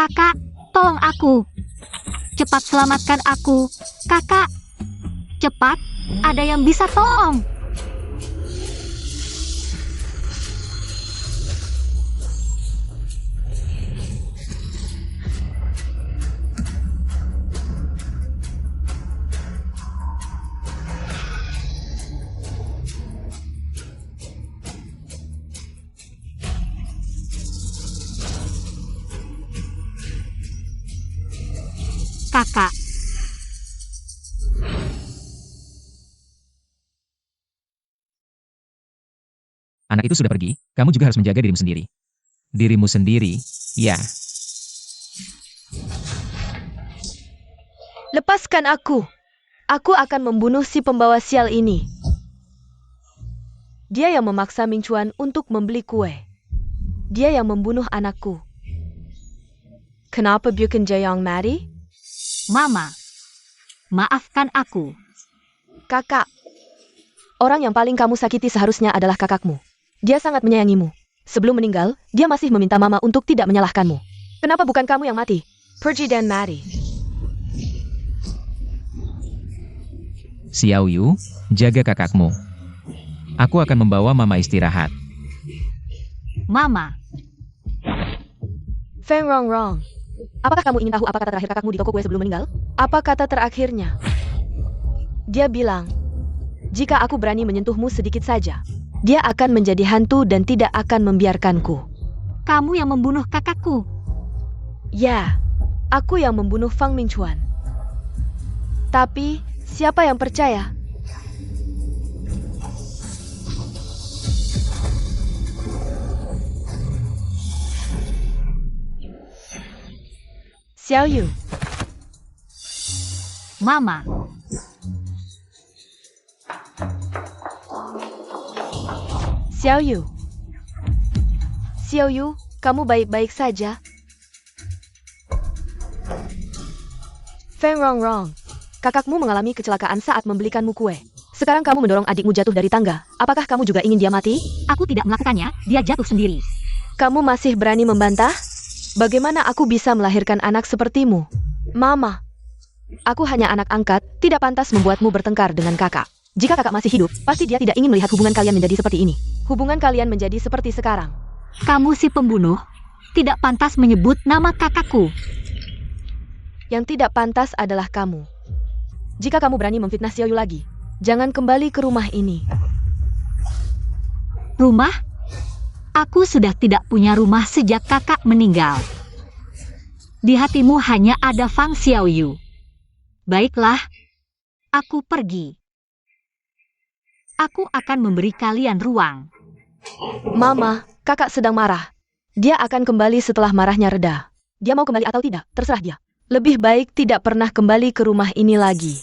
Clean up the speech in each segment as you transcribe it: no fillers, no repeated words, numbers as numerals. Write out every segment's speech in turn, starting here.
Kakak, tolong aku. Cepat selamatkan aku. Kakak, cepat, ada yang bisa tolong. Kakak. Anak itu sudah pergi, kamu juga harus menjaga dirimu sendiri. Dirimu sendiri, ya. Lepaskan aku. Aku akan membunuh si pembawa sial ini. Dia yang memaksa Ming Chuan untuk membeli kue. Dia yang membunuh anakku. Kenapa Bukan Jayong mati? Mama, maafkan aku. Kakak. Orang yang paling kamu sakiti seharusnya adalah kakakmu. Dia sangat menyayangimu. Sebelum meninggal, dia masih meminta Mama untuk tidak menyalahkanmu. Kenapa bukan kamu yang mati? Pergi dan mati. Xiao Yu, jaga kakakmu. Aku akan membawa Mama istirahat. Mama, Feng Rongrong. Apakah kamu ingin tahu apa kata terakhir kakakmu di toko kue sebelum meninggal? Apa kata terakhirnya? Dia bilang, jika aku berani menyentuhmu sedikit saja, dia akan menjadi hantu dan tidak akan membiarkanku. kamu yang membunuh kakakku. Ya, aku yang membunuh Fang Mingchuan. Tapi, siapa yang percaya? Xiao Yu. Mama, Xiao Yu. Xiao Yu, kamu baik-baik saja? Feng Rongrong, kakakmu mengalami kecelakaan saat membelikanmu kue. Sekarang kamu mendorong adikmu jatuh dari tangga. Apakah kamu juga ingin dia mati? aku tidak melakukannya, dia jatuh sendiri. Kamu masih berani membantah? Bagaimana aku bisa melahirkan anak sepertimu? Mama, aku hanya anak angkat, tidak pantas membuatmu bertengkar dengan kakak. Jika kakak masih hidup, pasti dia tidak ingin melihat hubungan kalian menjadi seperti ini. Hubungan kalian menjadi seperti sekarang. Kamu si pembunuh, tidak pantas menyebut nama kakakku. Yang tidak pantas adalah kamu. Jika kamu berani memfitnah Xiao Yu lagi, jangan kembali ke rumah ini. Rumah? Aku sudah tidak punya rumah sejak kakak meninggal. Di hatimu hanya ada Fang Xiao Yu. Baiklah, aku pergi. Aku akan memberi kalian ruang. Mama, kakak sedang marah. Dia akan kembali setelah marahnya reda. Dia mau kembali atau tidak, terserah dia. Lebih baik tidak pernah kembali ke rumah ini lagi.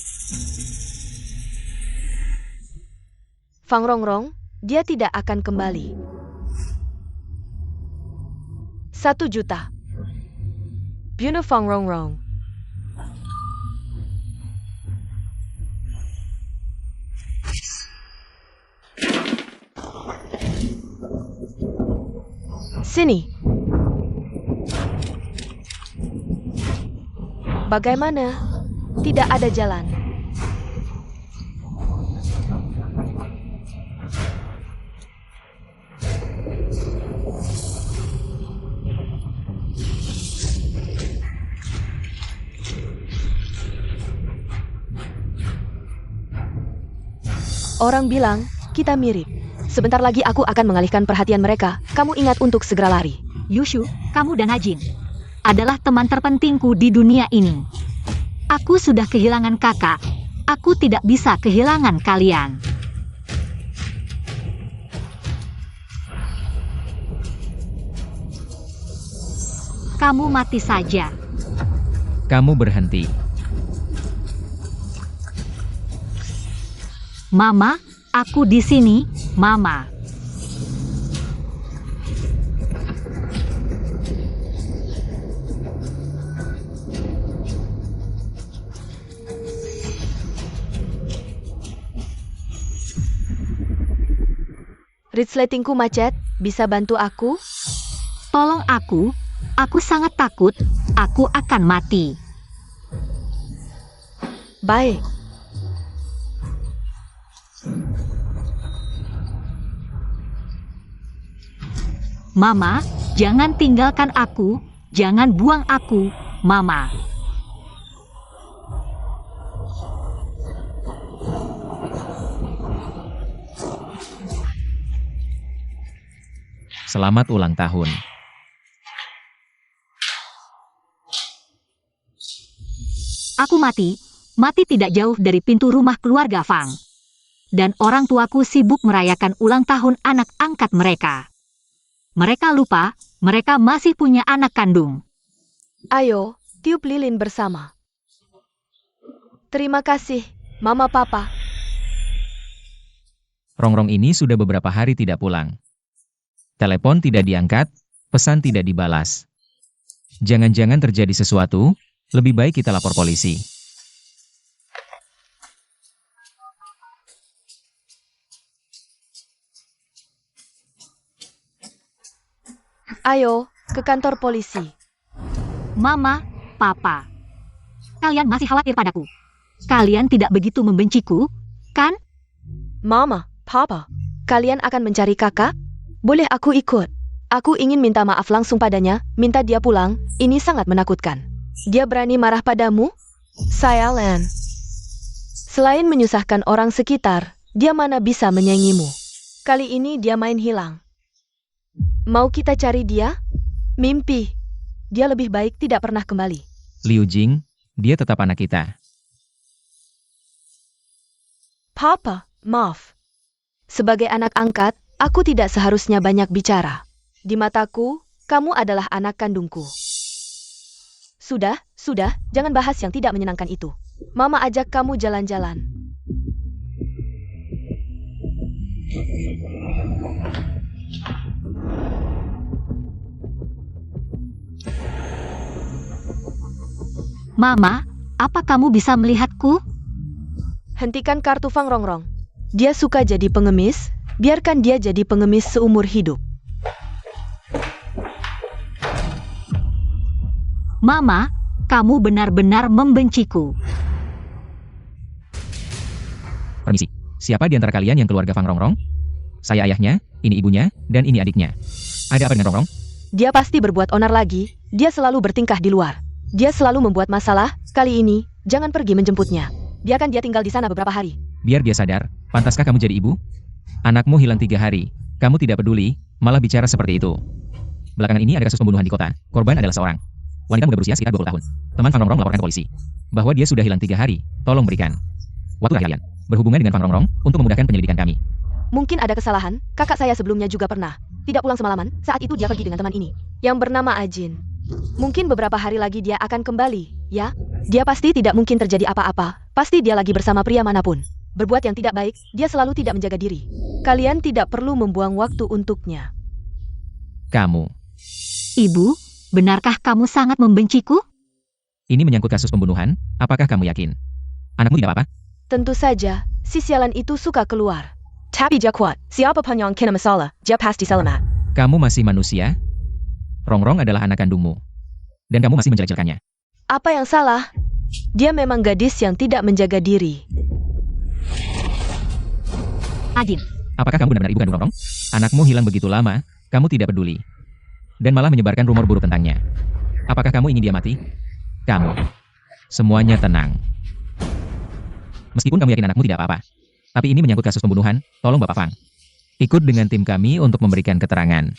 Fang Rongrong, dia tidak akan kembali. 1 juta. Bunuh Fang Rongrong. Sini. Bagaimana? Tidak ada jalan. Orang bilang, kita mirip. Sebentar lagi aku akan mengalihkan perhatian mereka. Kamu ingat untuk segera lari. Yushu, kamu dan Hajin adalah teman terpentingku di dunia ini. Aku sudah kehilangan kakak. Aku tidak bisa kehilangan kalian. Kamu mati saja. Kamu berhenti. Mama, aku di sini, Mama. Resletingku macet, bisa bantu aku? Tolong aku, Aku sangat takut, aku akan mati. Baik. Mama, jangan tinggalkan aku, jangan buang aku, Mama. Selamat ulang tahun. Aku mati tidak jauh dari pintu rumah keluarga Fang. Dan orang tuaku sibuk merayakan ulang tahun anak angkat mereka. Mereka lupa, mereka masih punya anak kandung. Ayo, tiup lilin bersama. Terima kasih, Mama Papa. Rongrong ini sudah beberapa hari tidak pulang. Telepon tidak diangkat, pesan tidak dibalas. Jangan-jangan terjadi sesuatu, lebih baik kita lapor polisi. Ayo, ke kantor polisi. Mama, Papa. Kalian masih khawatir padaku. Kalian tidak begitu membenciku, kan? Mama, Papa, kalian akan mencari kakak? Boleh aku ikut? Aku ingin minta maaf langsung padanya, minta dia pulang, ini sangat menakutkan. Dia berani marah padamu? Saya Len. Selain menyusahkan orang sekitar, dia mana bisa menyaingimu. Kali ini dia main hilang. Mau kita cari dia? Mimpi. Dia lebih baik tidak pernah kembali. Liu Jing, dia tetap anak kita. Papa, maaf. Sebagai anak angkat, aku tidak seharusnya banyak bicara. Di mataku, kamu adalah anak kandungku. Sudah, jangan bahas yang tidak menyenangkan itu. Mama ajak kamu jalan-jalan. Mama, apa kamu bisa melihatku? Hentikan kartu Fang Rongrong. Dia suka jadi pengemis, biarkan dia jadi pengemis seumur hidup. Mama, kamu benar-benar membenciku. Permisi, siapa di antara kalian yang keluarga Fang Rongrong? Saya ayahnya, ini ibunya, dan ini adiknya. Ada apa dengan Rongrong? Dia pasti berbuat onar lagi, dia selalu bertingkah di luar. Dia selalu membuat masalah, kali ini, jangan pergi menjemputnya. Biarkan dia tinggal di sana beberapa hari. Biar dia sadar, pantaskah kamu jadi ibu? Anakmu hilang 3 hari, kamu tidak peduli, malah bicara seperti itu. Belakangan ini ada kasus pembunuhan di kota, korban adalah seorang wanita muda berusia sekitar 20 tahun. Teman Fang Rongrong melaporkan ke polisi bahwa dia sudah hilang 3 hari, tolong berikan waktu kalian berhubungan dengan Fang Rongrong untuk memudahkan penyelidikan kami. Mungkin ada kesalahan, kakak saya sebelumnya juga pernah tidak pulang semalaman, saat itu dia pergi dengan teman ini, yang bernama Ajin. Mungkin beberapa hari lagi dia akan kembali, ya? Dia pasti tidak mungkin terjadi apa-apa, pasti dia lagi bersama pria manapun. Berbuat yang tidak baik, dia selalu tidak menjaga diri. Kalian tidak perlu membuang waktu untuknya. Kamu. Ibu, benarkah kamu sangat membenciku? Ini menyangkut kasus pembunuhan, apakah kamu yakin? Anakmu tidak apa-apa? Tentu saja, si sialan itu suka keluar. Tapi dia kuat, siapa pun yang kena masalah, dia pasti selamat. Kamu masih manusia? Rongrong adalah anak kandungmu. Dan kamu masih menjelek-jelekannya. Apa yang salah? Dia memang gadis yang tidak menjaga diri. Ajin, Apakah kamu benar-benar ibu kandung Rongrong? Anakmu hilang begitu lama, kamu tidak peduli. Dan malah menyebarkan rumor buruk tentangnya. Apakah kamu ingin dia mati? Kamu. Semuanya tenang. Meskipun kamu yakin anakmu tidak apa-apa. Tapi ini menyangkut kasus pembunuhan, tolong Bapak Fang. Ikut dengan tim kami untuk memberikan keterangan.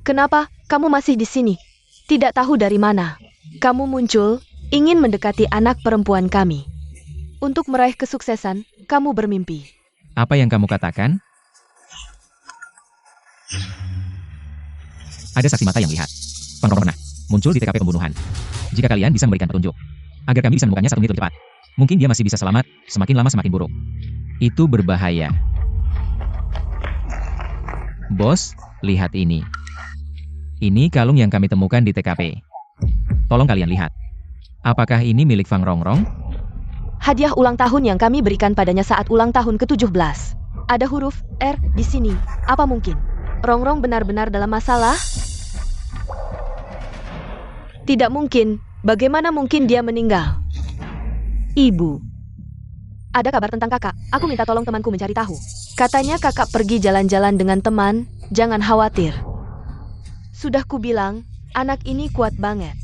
Kenapa kamu masih di sini? Tidak tahu dari mana. Kamu muncul, ingin mendekati anak perempuan kami. Untuk meraih kesuksesan, kamu bermimpi. Apa yang kamu katakan? Ada saksi mata yang lihat. Fang Rongrong pernah muncul di TKP pembunuhan. Jika kalian bisa memberikan petunjuk, agar kami bisa menemukannya 1 menit lebih cepat. Mungkin dia masih bisa selamat, semakin lama semakin buruk. Itu berbahaya. Bos, lihat ini. Ini kalung yang kami temukan di TKP. Tolong kalian lihat. Apakah ini milik Fang Rongrong? Hadiah ulang tahun yang kami berikan padanya saat ulang tahun ke-17. Ada huruf R di sini. Apa mungkin? Rongrong benar-benar dalam masalah? Tidak mungkin. Bagaimana mungkin dia meninggal? Ibu, Ada kabar tentang kakak. Aku minta tolong temanku mencari tahu. Katanya kakak pergi jalan-jalan dengan teman. Jangan khawatir. Sudah kubilang, anak ini kuat banget.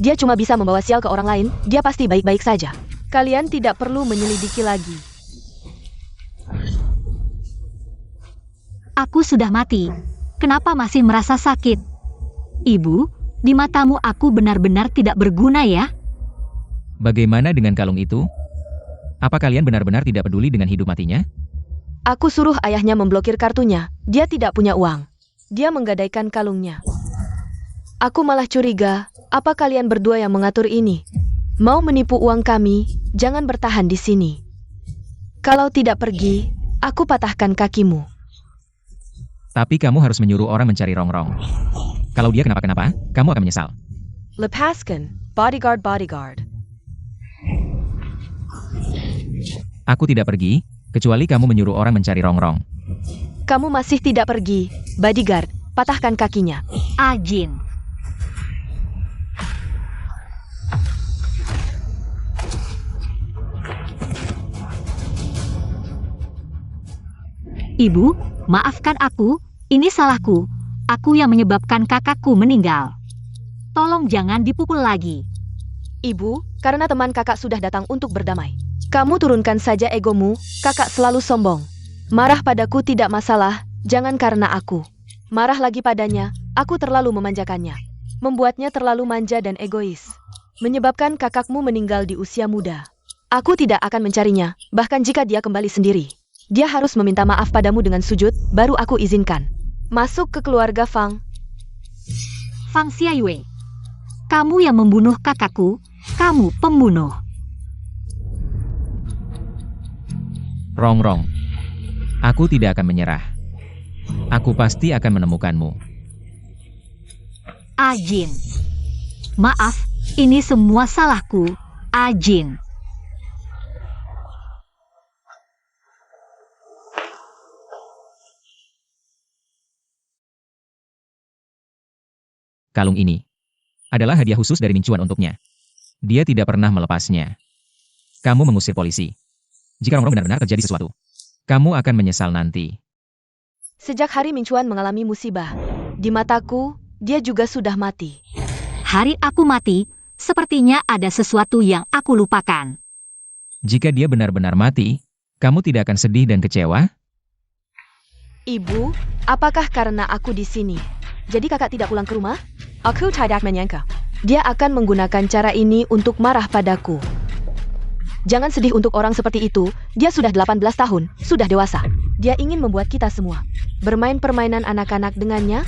Dia cuma bisa membawa sial ke orang lain. Dia pasti baik-baik saja. Kalian tidak perlu menyelidiki lagi. aku sudah mati. Kenapa masih merasa sakit? Ibu, di matamu aku benar-benar tidak berguna ya? Bagaimana dengan kalung itu? Apa kalian benar-benar tidak peduli dengan hidup matinya? Aku suruh ayahnya memblokir kartunya. Dia tidak punya uang. Dia menggadaikan kalungnya. Aku malah curiga, apa kalian berdua yang mengatur ini? Mau menipu uang kami, jangan bertahan di sini. Kalau tidak pergi, aku patahkan kakimu. Tapi kamu harus menyuruh orang mencari Rongrong. Kalau dia kenapa-kenapa, kamu akan menyesal. Lepaskan, bodyguard. Aku tidak pergi, kecuali kamu menyuruh orang mencari Rongrong. Kamu masih tidak pergi, bodyguard. Patahkan kakinya. Ajin. Ibu, maafkan aku, ini salahku. Aku yang menyebabkan kakakku meninggal. Tolong jangan dipukul lagi. Ibu, karena teman kakak sudah datang untuk berdamai. Kamu turunkan saja egomu, kakak selalu sombong. Marah padaku tidak masalah, jangan karena aku. Marah lagi padanya, aku terlalu memanjakannya. Membuatnya terlalu manja dan egois. Menyebabkan kakakmu meninggal di usia muda. Aku tidak akan mencarinya, bahkan jika dia kembali sendiri. Dia harus meminta maaf padamu dengan sujud, baru aku izinkan. Masuk ke keluarga Fang. Fang Xiaoyue, kamu yang membunuh kakakku, kamu pembunuh. Rongrong, aku tidak akan menyerah. Aku pasti akan menemukanmu. Ajin. Maaf, ini semua salahku, Ajin. Kalung ini adalah hadiah khusus dari Mincuan untuknya. Dia tidak pernah melepasnya. Kamu mengusir polisi. Jika Rongrong benar-benar terjadi sesuatu, kamu akan menyesal nanti. Sejak hari Mincuan mengalami musibah, di mataku, dia juga sudah mati. Hari aku mati, sepertinya ada sesuatu yang aku lupakan. Jika dia benar-benar mati, kamu tidak akan sedih dan kecewa? Ibu, apakah karena aku di sini? Jadi kakak tidak pulang ke rumah? Aku tidak menyangka. Dia akan menggunakan cara ini untuk marah padaku. Jangan sedih untuk orang seperti itu, dia sudah 18 tahun, sudah dewasa. Dia ingin membuat kita semua bermain permainan anak-anak dengannya.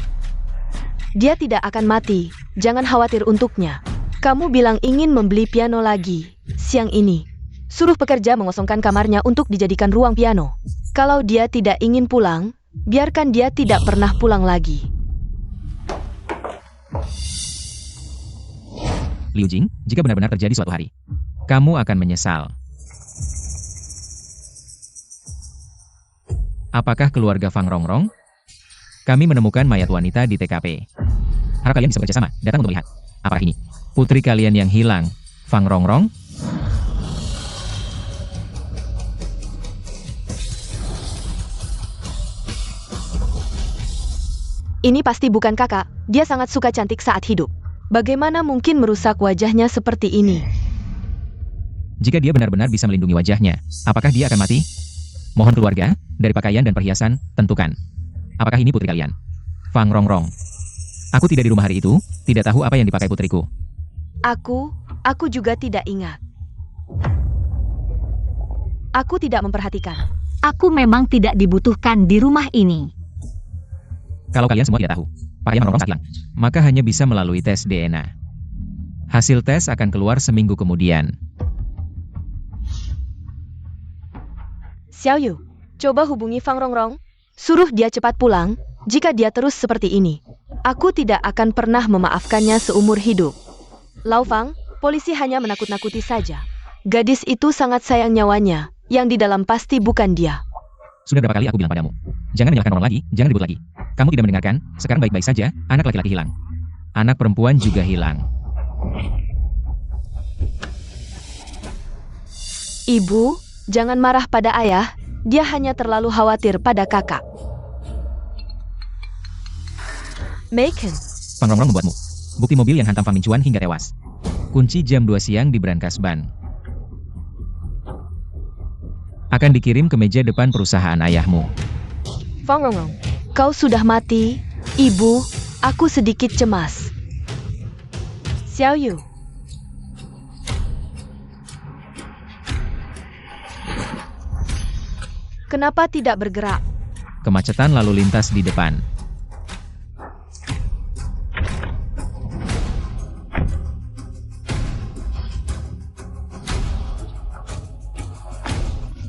Dia tidak akan mati, jangan khawatir untuknya. Kamu bilang ingin membeli piano lagi, siang ini. Suruh pekerja mengosongkan kamarnya untuk dijadikan ruang piano. Kalau dia tidak ingin pulang, biarkan dia tidak pernah pulang lagi. Liu Jing, jika benar-benar terjadi suatu hari, kamu akan menyesal. Apakah keluarga Fang Rongrong? Kami menemukan mayat wanita di TKP. Harap kalian bisa bekerjasama, datang untuk melihat. Apakah ini putri kalian yang hilang, Fang Rongrong? Ini pasti bukan kakak, dia sangat suka cantik saat hidup. Bagaimana mungkin merusak wajahnya seperti ini? Jika dia benar-benar bisa melindungi wajahnya, apakah dia akan mati? Mohon keluarga, dari pakaian dan perhiasan, tentukan. Apakah ini putri kalian? Fang Rongrong. Aku tidak di rumah hari itu, tidak tahu apa yang dipakai putriku. Aku juga tidak ingat. Aku tidak memperhatikan. Aku memang tidak dibutuhkan di rumah ini. Kalau kalian semua tidak tahu, pakaian Fang Rongrong saat hilang, maka hanya bisa melalui tes DNA. Hasil tes akan keluar seminggu kemudian. Xiaoyu, coba hubungi Fang Rongrong. Suruh dia cepat pulang. Jika dia terus seperti ini, aku tidak akan pernah memaafkannya seumur hidup. Lau Fang, polisi hanya menakut-nakuti saja. Gadis itu sangat sayang nyawanya, yang di dalam pasti bukan dia. Sudah berapa kali aku bilang padamu? Jangan menyalahkan orang lagi, jangan ribut lagi. Kamu tidak mendengarkan, sekarang baik-baik saja, anak laki-laki hilang. Anak perempuan juga hilang. Ibu, jangan marah pada ayah, dia hanya terlalu khawatir pada kakak. Macon, Fang Rongrong membuatmu. Bukti mobil yang hantam Fang Minchuan hingga tewas. Kunci jam 2 siang di brankas ban. Akan dikirim ke meja depan perusahaan ayahmu. Fang Rongrong, kau sudah mati. Ibu, aku sedikit cemas. Xiao Yu. Kenapa tidak bergerak? Kemacetan lalu lintas di depan.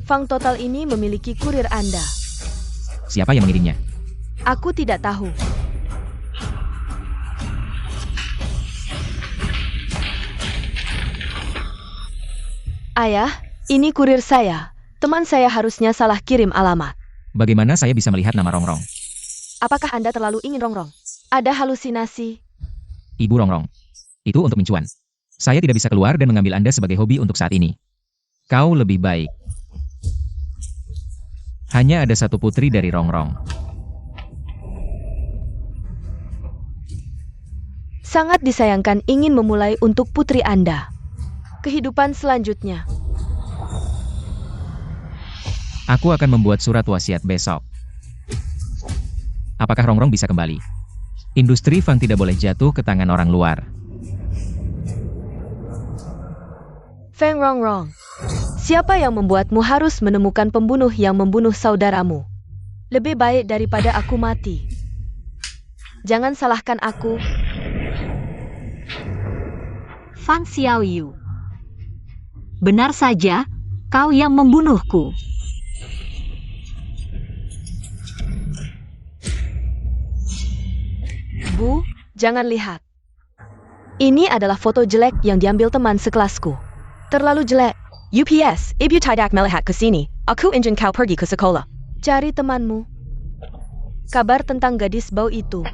Fang Total ini memiliki kurir Anda. Siapa yang mengirimnya? Aku tidak tahu. Ayah, ini kurir saya. Teman saya harusnya salah kirim alamat. Bagaimana saya bisa melihat nama Rongrong? Apakah Anda terlalu ingin Rongrong? Ada halusinasi. Ibu Rongrong. Itu untuk Minchuan. Saya tidak bisa keluar dan mengambil Anda sebagai hobi untuk saat ini. Kau lebih baik. Hanya ada satu putri dari Rongrong. Sangat disayangkan ingin memulai untuk putri Anda. Kehidupan selanjutnya. Aku akan membuat surat wasiat besok. Apakah Rongrong bisa kembali? Industri Fang tidak boleh jatuh ke tangan orang luar. Feng Rongrong, siapa yang membuatmu harus menemukan pembunuh yang membunuh saudaramu? Lebih baik daripada aku mati. Jangan salahkan aku. Fang Xiaoyu. Benar saja, kau yang membunuhku. Bu, jangan lihat. Ini adalah foto jelek yang diambil teman sekelasku. Terlalu jelek. UPS, ibu tidak melihat ke sini. Aku ingin kau pergi ke sekolah. Cari temanmu. Kabar tentang gadis bau itu.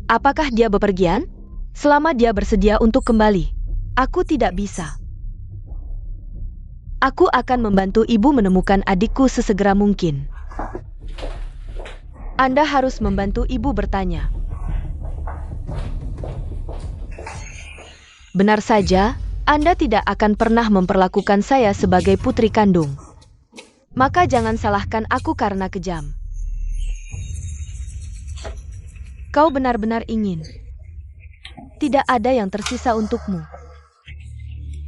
Apakah dia bepergian? Selama dia bersedia untuk kembali. Aku tidak bisa. Aku akan membantu ibu menemukan adikku sesegera mungkin. Anda harus membantu ibu bertanya. Benar saja, Anda tidak akan pernah memperlakukan saya sebagai putri kandung. Maka jangan salahkan aku karena kejam. Kau benar-benar ingin. Tidak ada yang tersisa untukmu.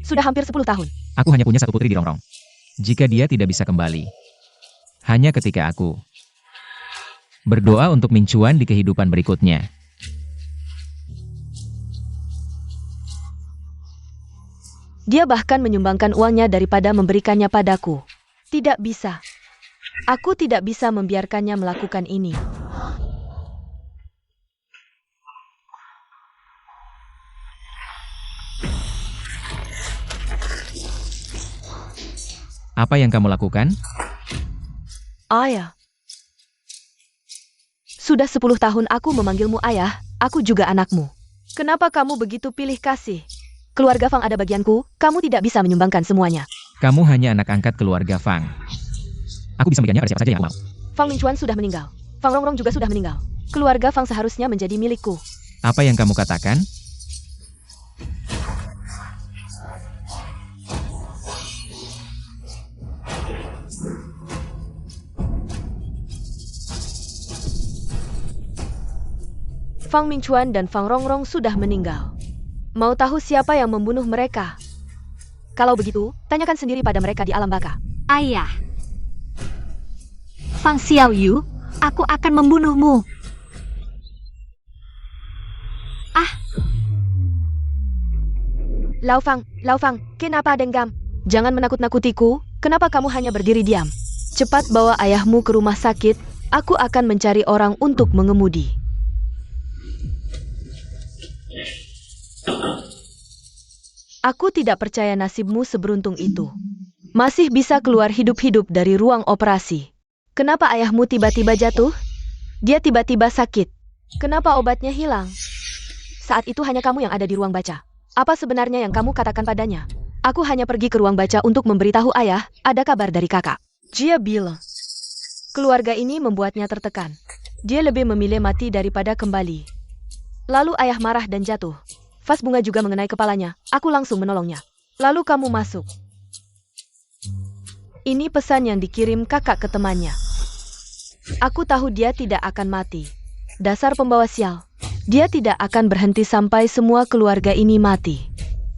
Sudah hampir 10 tahun. Aku hanya punya satu putri di Rongrong. Jika dia tidak bisa kembali. Hanya ketika aku berdoa untuk Minchuan di kehidupan berikutnya. Dia bahkan menyumbangkan uangnya daripada memberikannya padaku. Tidak bisa. Aku tidak bisa membiarkannya melakukan ini. Apa yang kamu lakukan? Ayah. Sudah 10 tahun aku memanggilmu ayah, aku juga anakmu. Kenapa kamu begitu pilih kasih? Keluarga Fang ada bagianku, kamu tidak bisa menyumbangkan semuanya. Kamu hanya anak angkat keluarga Fang. Aku bisa memberikannya pada siapa saja yang aku mau. Fang Minchuan sudah meninggal. Fang Rongrong juga sudah meninggal. Keluarga Fang seharusnya menjadi milikku. Apa yang kamu katakan? Fang Minchuan dan Fang Rongrong sudah meninggal. Mau tahu siapa yang membunuh mereka? Kalau begitu, tanyakan sendiri pada mereka di alam baka. Ayah. Fang Xiaoyu, aku akan membunuhmu. Lao Fang, kenapa dendam? Jangan menakut-nakutiku, kenapa kamu hanya berdiri diam? Cepat bawa ayahmu ke rumah sakit, aku akan mencari orang untuk mengemudi. Aku tidak percaya nasibmu seberuntung itu. Masih bisa keluar hidup-hidup dari ruang operasi. Kenapa ayahmu tiba-tiba jatuh? Dia tiba-tiba sakit. Kenapa obatnya hilang? Saat itu hanya kamu yang ada di ruang baca. Apa sebenarnya yang kamu katakan padanya? Aku hanya pergi ke ruang baca untuk memberitahu ayah, ada kabar dari kakak. Dia bilang, keluarga ini membuatnya tertekan. Dia lebih memilih mati daripada kembali. Lalu ayah marah dan jatuh. Vas bunga juga mengenai kepalanya. Aku langsung menolongnya. Lalu kamu masuk. Ini pesan yang dikirim kakak ke temannya. Aku tahu dia tidak akan mati. Dasar pembawa sial. Dia tidak akan berhenti sampai semua keluarga ini mati.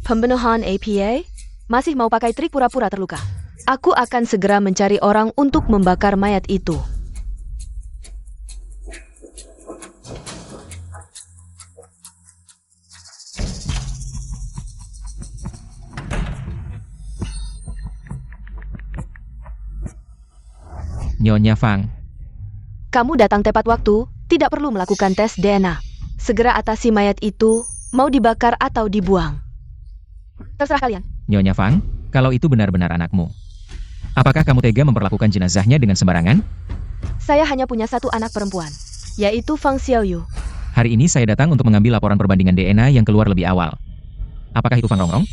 Pembunuhan APA? Masih mau pakai trik pura-pura terluka? Aku akan segera mencari orang untuk membakar mayat itu. Nyonya Fang. Kamu datang tepat waktu, tidak perlu melakukan tes DNA. Segera atasi mayat itu, mau dibakar atau dibuang. Terserah kalian. Nyonya Fang, kalau itu benar-benar anakmu, apakah kamu tega memperlakukan jenazahnya dengan sembarangan? Saya hanya punya satu anak perempuan, yaitu Fang Xiaoyu. Hari ini saya datang untuk mengambil laporan perbandingan DNA yang keluar lebih awal. Apakah itu Fang Rongrong?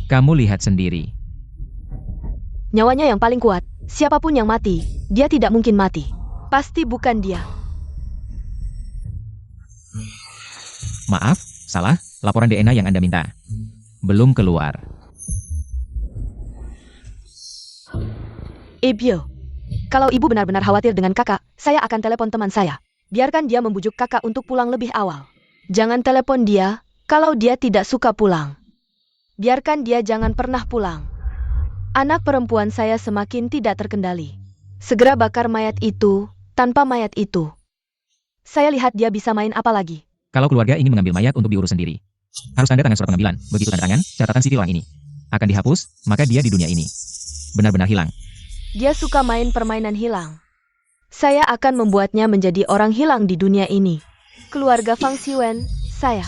Kamu lihat sendiri. Nyawanya yang paling kuat. Siapapun yang mati, dia tidak mungkin mati. Pasti bukan dia. Maaf, salah. Laporan DNA yang Anda minta belum keluar. Ibyo, kalau ibu benar-benar khawatir dengan kakak, saya akan telepon teman saya. Biarkan dia membujuk kakak untuk pulang lebih awal. Jangan telepon dia, kalau dia tidak suka pulang. Biarkan dia jangan pernah pulang. Anak perempuan saya semakin tidak terkendali. Segera bakar mayat itu, tanpa mayat itu. Saya lihat dia bisa main apa lagi. Kalau keluarga ingin mengambil mayat untuk diurus sendiri, harus tanda tangan surat pengambilan. Begitu tanda tangan, catatan sipil orang ini akan dihapus, maka dia di dunia ini benar-benar hilang. Dia suka main permainan hilang. Saya akan membuatnya menjadi orang hilang di dunia ini. Keluarga Fang Xiwen, saya.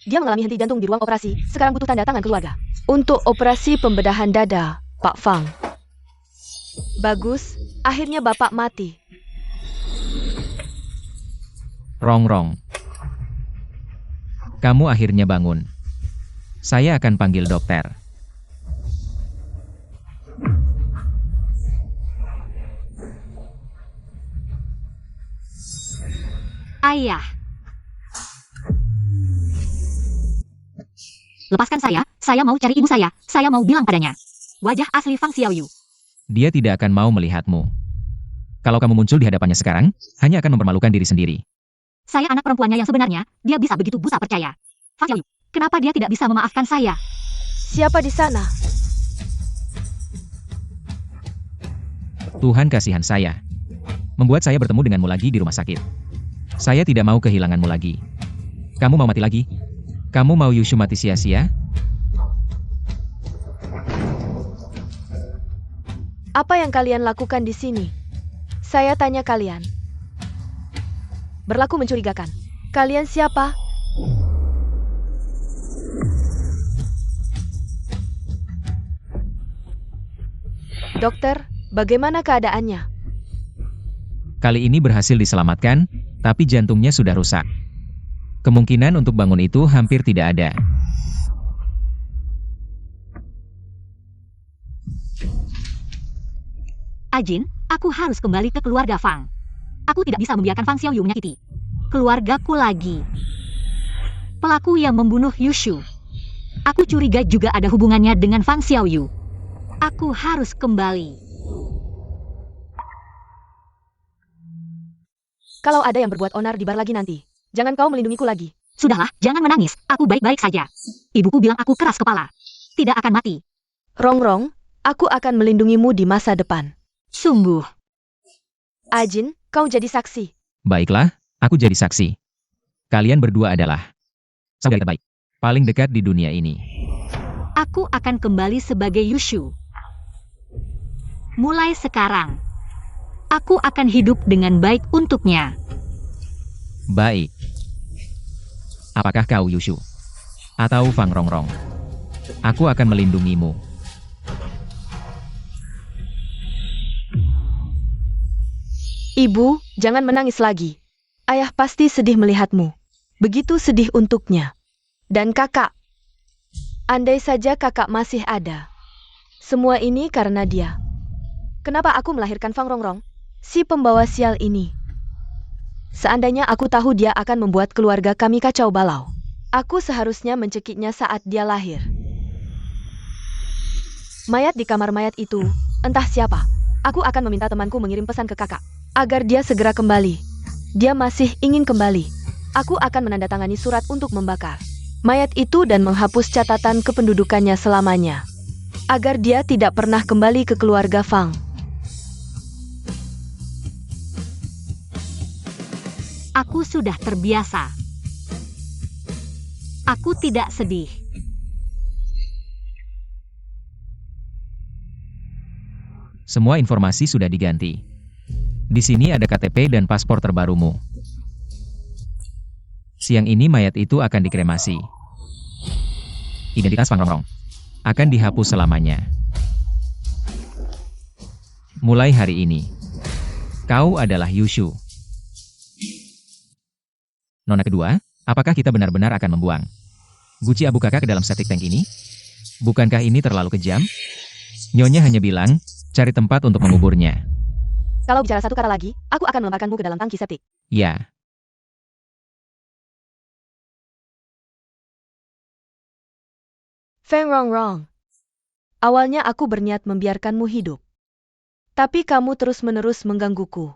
Dia mengalami henti jantung di ruang operasi, sekarang butuh tanda tangan keluarga. Untuk operasi pembedahan dada, Pak Fang. Bagus, akhirnya Bapak mati. Rongrong. Kamu akhirnya bangun. Saya akan panggil dokter. Ayah. Lepaskan saya mau cari ibu saya mau bilang padanya. Wajah asli Fang Xiaoyu. Dia tidak akan mau melihatmu. Kalau kamu muncul di hadapannya sekarang, hanya akan mempermalukan diri sendiri. Saya anak perempuannya yang sebenarnya, dia bisa begitu buta percaya. Fang Xiaoyu, kenapa dia tidak bisa memaafkan saya? Siapa di sana? Tuhan kasihan saya. Membuat saya bertemu denganmu lagi di rumah sakit. Saya tidak mau kehilanganmu lagi. Kamu mau mati lagi? Kamu mau Yushu mati sia-sia? Apa yang kalian lakukan di sini? Saya tanya kalian. Berlaku mencurigakan. Kalian siapa? Dokter, bagaimana keadaannya? Kali ini berhasil diselamatkan, tapi jantungnya sudah rusak. Kemungkinan untuk bangun itu hampir tidak ada. Ajin, aku harus kembali ke keluarga Fang. Aku tidak bisa membiarkan Fang Xiaoyu menyakiti keluargaku lagi. Pelaku yang membunuh Yushu. Aku curiga juga ada hubungannya dengan Fang Xiaoyu. Aku harus kembali. Kalau ada yang berbuat onar di bar lagi nanti, jangan kau melindungiku lagi. Sudahlah, jangan menangis. Aku baik-baik saja. Ibuku bilang aku keras kepala. Tidak akan mati. Rongrong, aku akan melindungimu di masa depan. Sungguh. Ajin, kau jadi saksi. Baiklah, aku jadi saksi. Kalian berdua adalah saudara terbaik, paling dekat di dunia ini. Aku akan kembali sebagai Yushu. Mulai sekarang, aku akan hidup dengan baik untuknya. Baik. Apakah kau Yushu? Atau Fang Rongrong? Aku akan melindungimu. Ibu, jangan menangis lagi. Ayah pasti sedih melihatmu. Begitu sedih untuknya. Dan kakak. Andai saja kakak masih ada. Semua ini karena dia. Kenapa aku melahirkan Fang Rongrong? Si pembawa sial ini. Seandainya aku tahu dia akan membuat keluarga kami kacau balau. Aku seharusnya mencekiknya saat dia lahir. Mayat di kamar mayat itu, entah siapa. Aku akan meminta temanku mengirim pesan ke kakak. Agar dia segera kembali. Dia masih ingin kembali. Aku akan menandatangani surat untuk membakar mayat itu dan menghapus catatan kependudukannya selamanya. Agar dia tidak pernah kembali ke keluarga Fang. Aku sudah terbiasa. Aku tidak sedih. Semua informasi sudah diganti. Di sini ada KTP dan paspor terbarumu. Siang ini mayat itu akan dikremasi. Identitas Fang Rongrong akan dihapus selamanya. Mulai hari ini, kau adalah Yushu. Nona kedua, apakah kita benar-benar akan membuang guci abu kakak ke dalam septic tank ini? Bukankah ini terlalu kejam? Nyonya hanya bilang, cari tempat untuk menguburnya. Kalau bicara satu kata lagi, aku akan melemparkanmu ke dalam tangki septik. Ya. Fang Rongrong. Awalnya aku berniat membiarkanmu hidup. Tapi kamu terus-menerus menggangguku.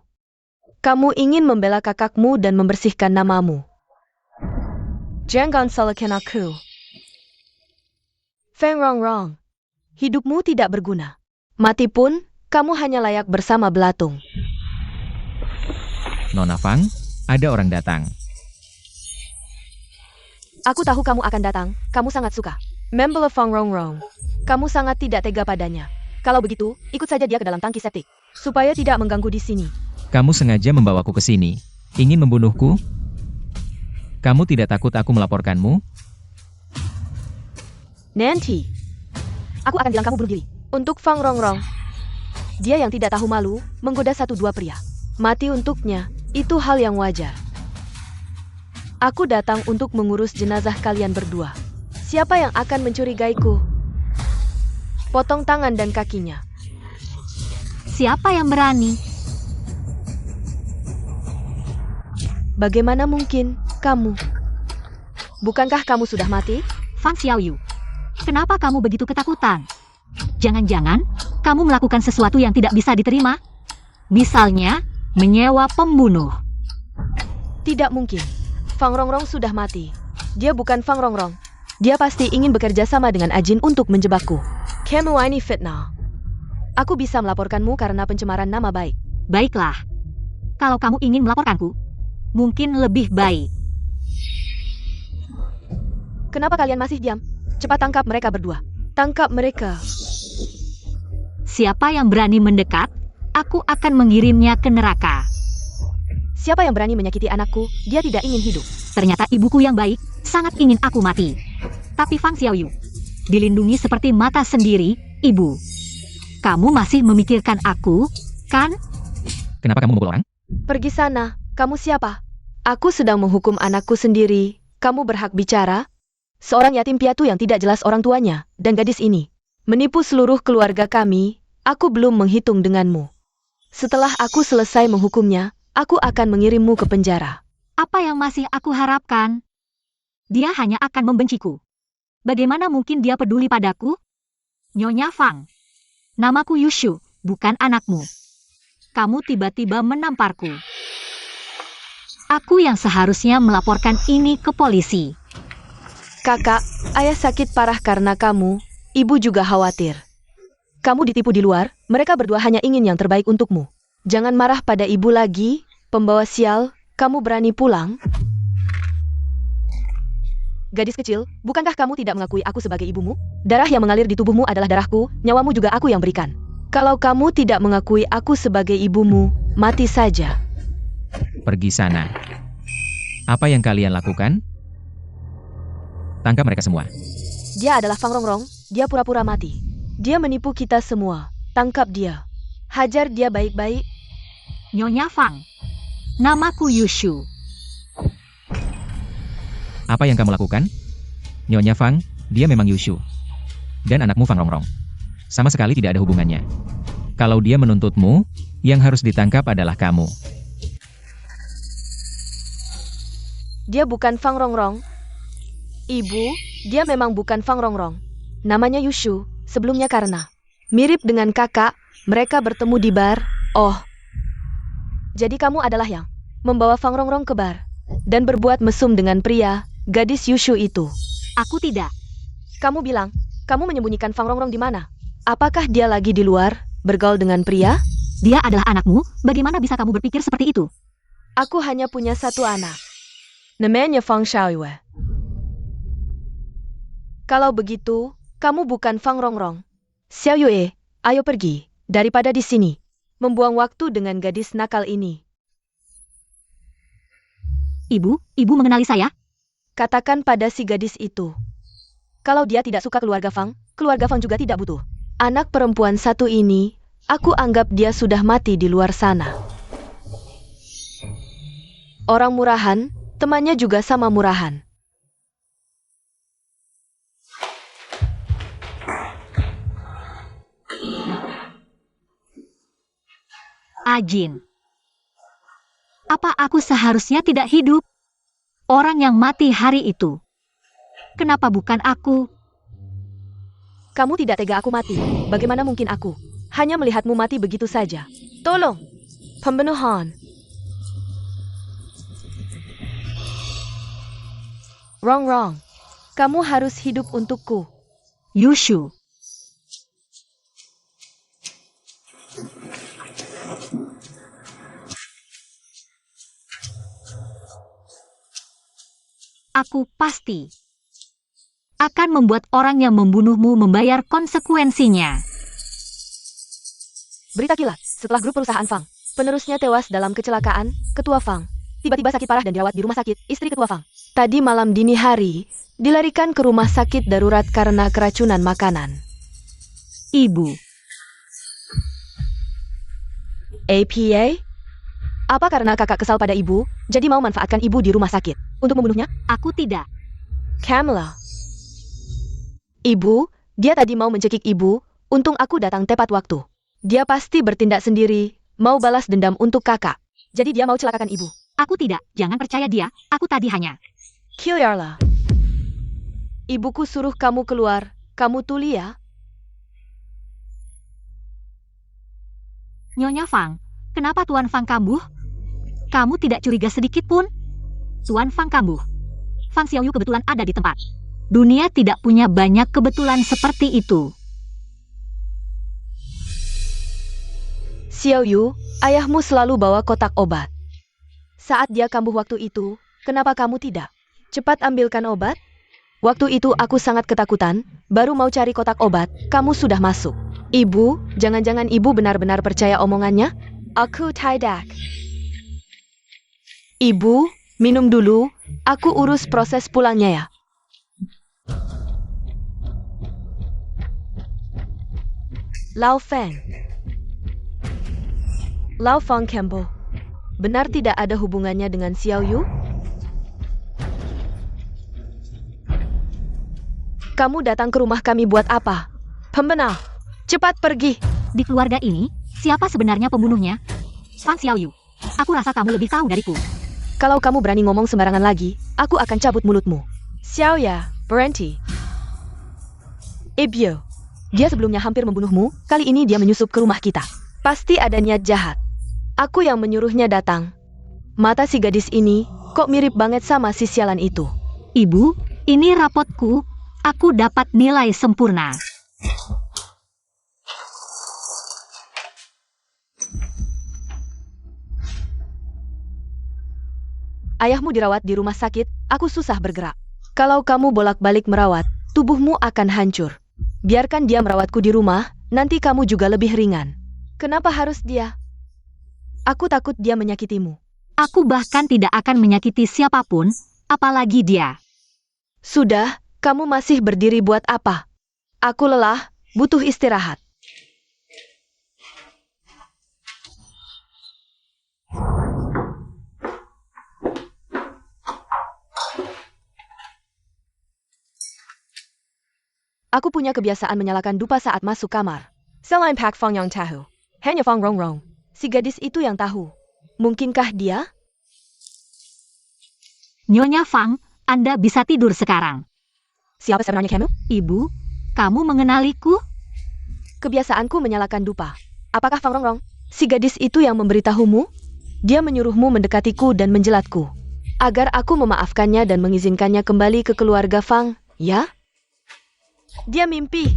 Kamu ingin membela kakakmu dan membersihkan namamu. Jangan salahkan aku. Fang Rongrong. Hidupmu tidak berguna. Mati pun, kamu hanya layak bersama belatung. Nona Fang, ada orang datang. Aku tahu kamu akan datang, kamu sangat suka. Member Fang Rongrong. Kamu sangat tidak tega padanya. Kalau begitu, ikut saja dia ke dalam tangki septik. Supaya tidak mengganggu di sini. Kamu sengaja membawaku ke sini. Ingin membunuhku? Kamu tidak takut aku melaporkanmu? Nanti. Aku akan bilang kamu bunuh diri. Untuk Fang Rongrong. Dia yang tidak tahu malu, menggoda satu dua pria. Mati untuknya, itu hal yang wajar. Aku datang untuk mengurus jenazah kalian berdua. Siapa yang akan mencurigaiku? Potong tangan dan kakinya. Siapa yang berani? Bagaimana mungkin, kamu? Bukankah kamu sudah mati? Fang Xiaoyu. Kenapa kamu begitu ketakutan? Jangan-jangan kamu melakukan sesuatu yang tidak bisa diterima? Misalnya, menyewa pembunuh. Tidak mungkin. Fang Rongrong sudah mati. Dia bukan Fang Rongrong. Dia pasti ingin bekerja sama dengan Ajin untuk menjebakku. Kamu ini fitnah. Aku bisa melaporkanmu karena pencemaran nama baik. Baiklah. Kalau kamu ingin melaporkanku, mungkin lebih baik. Kenapa kalian masih diam? Cepat tangkap mereka berdua. Tangkap mereka. Siapa yang berani mendekat, aku akan mengirimnya ke neraka. Siapa yang berani menyakiti anakku, dia tidak ingin hidup. Ternyata ibuku yang baik, sangat ingin aku mati. Tapi Fang Xiaoyu, dilindungi seperti mata sendiri, ibu. Kamu masih memikirkan aku, kan? Kenapa kamu memukul orang? Pergi sana, kamu siapa? Aku sedang menghukum anakku sendiri. Kamu berhak bicara? Seorang yatim piatu yang tidak jelas orang tuanya, dan gadis ini menipu seluruh keluarga kami. Aku belum menghitung denganmu. Setelah aku selesai menghukumnya, aku akan mengirimmu ke penjara. Apa yang masih aku harapkan? Dia hanya akan membenciku. Bagaimana mungkin dia peduli padaku? Nyonya Fang, namaku Yushu, bukan anakmu. Kamu tiba-tiba menamparku. Aku yang seharusnya melaporkan ini ke polisi. Kakak, ayah sakit parah karena kamu. Ibu juga khawatir. Kamu ditipu di luar, mereka berdua hanya ingin yang terbaik untukmu. Jangan marah pada ibu lagi, pembawa sial. Kamu berani pulang? Gadis kecil, bukankah kamu tidak mengakui aku sebagai ibumu? Darah yang mengalir di tubuhmu adalah darahku, nyawamu juga aku yang berikan. Kalau kamu tidak mengakui aku sebagai ibumu, mati saja. Pergi sana. Apa yang kalian lakukan? Tangkap mereka semua. Dia adalah Fang Rongrong, dia pura-pura mati. Dia menipu kita semua. Tangkap dia. Hajar dia baik-baik. Nyonya Fang. Namaku Yushu. Apa yang kamu lakukan? Nyonya Fang, dia memang Yushu. Dan anakmu Fang Rongrong. Sama sekali tidak ada hubungannya. Kalau dia menuntutmu, yang harus ditangkap adalah kamu. Dia bukan Fang Rongrong. Ibu, dia memang bukan Fang Rongrong. Namanya Yushu, sebelumnya karena mirip dengan kakak, mereka bertemu di bar. Oh, jadi kamu adalah yang membawa Fang Rongrong ke bar dan berbuat mesum dengan pria, gadis Yushu itu. Aku tidak. Kamu bilang, kamu menyembunyikan Fang Rongrong di mana? Apakah dia lagi di luar, bergaul dengan pria? Dia adalah anakmu, bagaimana bisa kamu berpikir seperti itu? Aku hanya punya satu anak. Namanya Fang Xiaoyue. Kalau begitu, kamu bukan Fang Rongrong. Xiaoyue, ayo pergi, daripada di sini. Membuang waktu dengan gadis nakal ini. Ibu mengenali saya? Katakan pada si gadis itu. Kalau dia tidak suka keluarga Fang juga tidak butuh. Anak perempuan satu ini, aku anggap dia sudah mati di luar sana. Orang murahan, temannya juga sama murahan. Ajin. Apa aku seharusnya tidak hidup? Orang yang mati hari itu. Kenapa bukan aku? Kamu tidak tega aku mati. Bagaimana mungkin aku hanya melihatmu mati begitu saja? Tolong! Pembunuhan! Wrong. Kamu harus hidup untukku. Yushu. Aku pasti akan membuat orang yang membunuhmu membayar konsekuensinya. Berita kilat, setelah grup perusahaan Fang, penerusnya tewas dalam kecelakaan, Ketua Fang tiba-tiba sakit parah dan dirawat di rumah sakit, istri Ketua Fang. Tadi malam dini hari, dilarikan ke rumah sakit darurat karena keracunan makanan. Ibu. APA? Apa karena kakak kesal pada ibu, jadi mau manfaatkan ibu di rumah sakit untuk membunuhnya? Aku tidak. Kamala. Ibu, dia tadi mau mencekik ibu, untung aku datang tepat waktu. Dia pasti bertindak sendiri, mau balas dendam untuk kakak. Jadi dia mau celakakan ibu. Aku tidak, jangan percaya dia, aku tadi hanya... Kilyarla. Ibuku suruh kamu keluar, kamu tuli ya? Nyonya Fang, kenapa Tuan Fang kambuh? Kamu tidak curiga sedikit pun? Tuan Fang kambuh. Fang Xiaoyu kebetulan ada di tempat. Dunia tidak punya banyak kebetulan seperti itu. Xiaoyu, ayahmu selalu bawa kotak obat. Saat dia kambuh waktu itu, kenapa kamu tidak? Cepat ambilkan obat. Waktu itu aku sangat ketakutan, baru mau cari kotak obat, kamu sudah masuk. Ibu, jangan-jangan ibu benar-benar percaya omongannya? Aku tidak. Ibu, minum dulu, aku urus proses pulangnya ya. Lao Feng. Lao Feng Kembo. Benar tidak ada hubungannya dengan Xiaoyu? Kamu datang ke rumah kami buat apa? Pembenar, cepat pergi. Di keluarga ini, siapa sebenarnya pembunuhnya? Fang Xiaoyu. Aku rasa kamu lebih tahu dariku. Kalau kamu berani ngomong sembarangan lagi, aku akan cabut mulutmu. Xiaoya, berhenti. Ibyo, dia sebelumnya hampir membunuhmu, kali ini dia menyusup ke rumah kita. Pasti ada niat jahat. Aku yang menyuruhnya datang. Mata si gadis ini, kok mirip banget sama si sialan itu. Ibu, ini rapotku. Aku dapat nilai sempurna. Ayahmu dirawat di rumah sakit, aku susah bergerak. Kalau kamu bolak-balik merawat, tubuhmu akan hancur. Biarkan dia merawatku di rumah, nanti kamu juga lebih ringan. Kenapa harus dia? Aku takut dia menyakitimu. Aku bahkan tidak akan menyakiti siapapun, apalagi dia. Sudah, kamu masih berdiri buat apa? Aku lelah, butuh istirahat. Aku punya kebiasaan menyalakan dupa saat masuk kamar. Selain Pak Fang yang tahu, hanya Fang Rongrong. Si gadis itu yang tahu. Mungkinkah dia? Nyonya Fang, Anda bisa tidur sekarang. Siapa sebenarnya kamu? Ibu, kamu mengenaliku? Kebiasaanku menyalakan dupa. Apakah Fang Rongrong? Si gadis itu yang memberitahumu? Dia menyuruhmu mendekatiku dan menjelatku. Agar aku memaafkannya dan mengizinkannya kembali ke keluarga Fang, ya? Dia mimpi.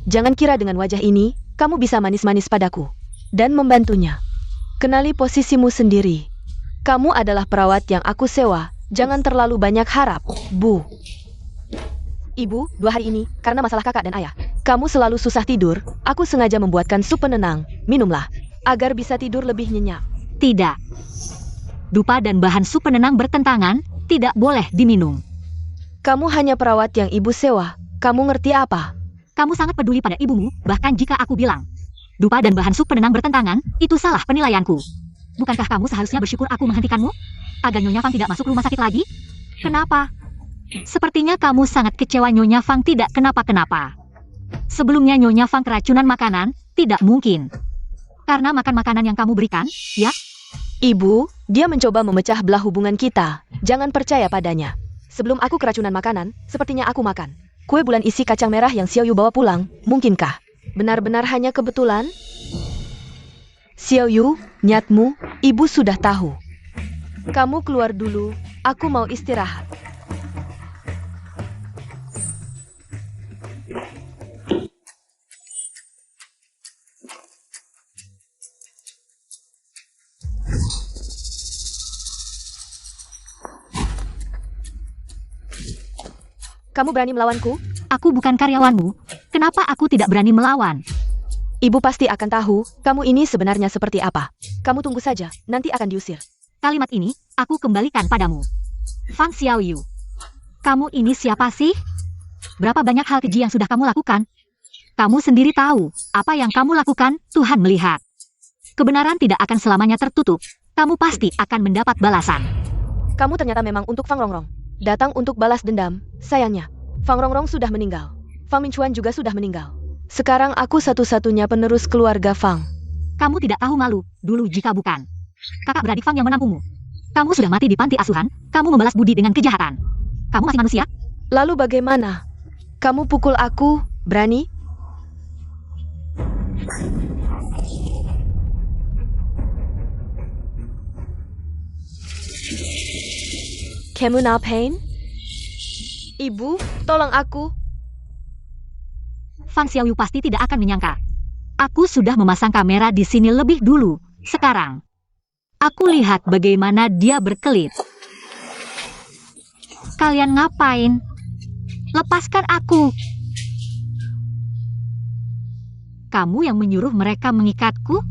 Jangan kira dengan wajah ini, kamu bisa manis-manis padaku. Dan membantunya. Kenali posisimu sendiri. Kamu adalah perawat yang aku sewa. Jangan terlalu banyak harap, Bu. Ibu, 2 hari ini, karena masalah kakak dan ayah, kamu selalu susah tidur, aku sengaja membuatkan sup penenang, minumlah, agar bisa tidur lebih nyenyak. Tidak. Dupa dan bahan sup penenang bertentangan, tidak boleh diminum. Kamu hanya perawat yang ibu sewa, kamu ngerti apa? Kamu sangat peduli pada ibumu, bahkan jika aku bilang dupa dan bahan sup penenang bertentangan, itu salah penilaianku. Bukankah kamu seharusnya bersyukur aku menghentikanmu? Agar Nyonya Fang tidak masuk rumah sakit lagi? Kenapa? Sepertinya kamu sangat kecewa Nyonya Fang tidak kenapa-kenapa. Sebelumnya Nyonya Fang keracunan makanan, tidak mungkin. Karena makan makanan yang kamu berikan, ya? Ibu, dia mencoba memecah belah hubungan kita, jangan percaya padanya. Sebelum aku keracunan makanan, sepertinya aku makan kue bulan isi kacang merah yang Xiao Yu bawa pulang, mungkinkah? Benar-benar hanya kebetulan? Xiao Yu, niatmu, ibu sudah tahu. Kamu keluar dulu, aku mau istirahat. Kamu berani melawanku? Aku bukan karyawanmu. Kenapa aku tidak berani melawan? Ibu pasti akan tahu, kamu ini sebenarnya seperti apa. Kamu tunggu saja, nanti akan diusir. Kalimat ini, aku kembalikan padamu. Fang Xiaoyu. Kamu ini siapa sih? Berapa banyak hal keji yang sudah kamu lakukan? Kamu sendiri tahu, apa yang kamu lakukan, Tuhan melihat. Kebenaran tidak akan selamanya tertutup. Kamu pasti akan mendapat balasan. Kamu ternyata memang untuk Fang Rongrong. Datang untuk balas dendam, sayangnya. Fang Rongrong sudah meninggal. Fang Minchuan juga sudah meninggal. Sekarang aku satu-satunya penerus keluarga Fang. Kamu tidak tahu malu, dulu jika bukan kakak beradik Fang yang menampungmu. Kamu sudah mati di panti asuhan, kamu membalas budi dengan kejahatan. Kamu masih manusia? Lalu bagaimana? Kamu pukul aku, berani? Kamu ngapain? Ibu, tolong aku. Fang Xiaoyu pasti tidak akan menyangka. Aku sudah memasang kamera di sini lebih dulu. Sekarang, aku lihat bagaimana dia berkelit. Kalian ngapain? Lepaskan aku. Kamu yang menyuruh mereka mengikatku?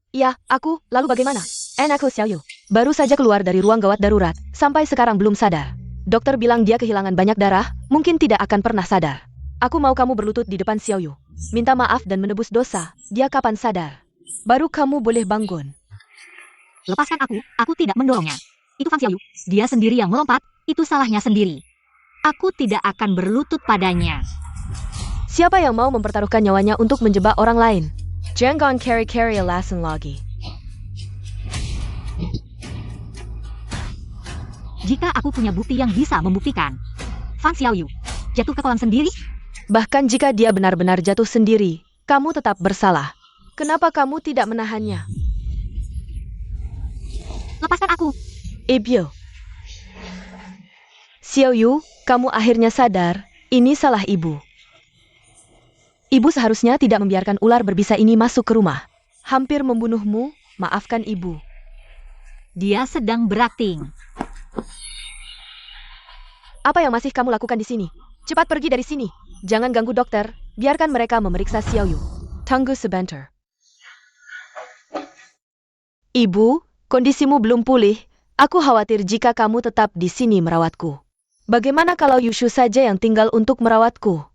Ya, aku, lalu bagaimana? Aku Xiaoyu. Baru saja keluar dari ruang gawat darurat, sampai sekarang belum sadar. Dokter bilang dia kehilangan banyak darah, mungkin tidak akan pernah sadar. Aku mau kamu berlutut di depan Xiaoyu. Minta maaf dan menebus dosa, dia kapan sadar? Baru kamu boleh bangun. Lepaskan aku tidak mendorongnya. Itu Fang Xiaoyu, dia sendiri yang melompat, itu salahnya sendiri. Aku tidak akan berlutut padanya. Siapa yang mau mempertaruhkan nyawanya untuk menjebak orang lain? Jangan carry alasan lagi. Jika aku punya bukti yang bisa membuktikan, Fang Xiaoyu jatuh ke kolam sendiri? Bahkan jika dia benar-benar jatuh sendiri, kamu tetap bersalah. Kenapa kamu tidak menahannya? Lepaskan aku. Ebyo. Xiaoyu, kamu akhirnya sadar, ini salah ibu. Ibu seharusnya tidak membiarkan ular berbisa ini masuk ke rumah. Hampir membunuhmu, maafkan ibu. Dia sedang berakting. Apa yang masih kamu lakukan di sini? Cepat pergi dari sini. Jangan ganggu dokter. Biarkan mereka memeriksa Xiaoyu. Tunggu sebentar. Ibu, kondisimu belum pulih. Aku khawatir jika kamu tetap di sini merawatku. Bagaimana kalau Yushu saja yang tinggal untuk merawatku?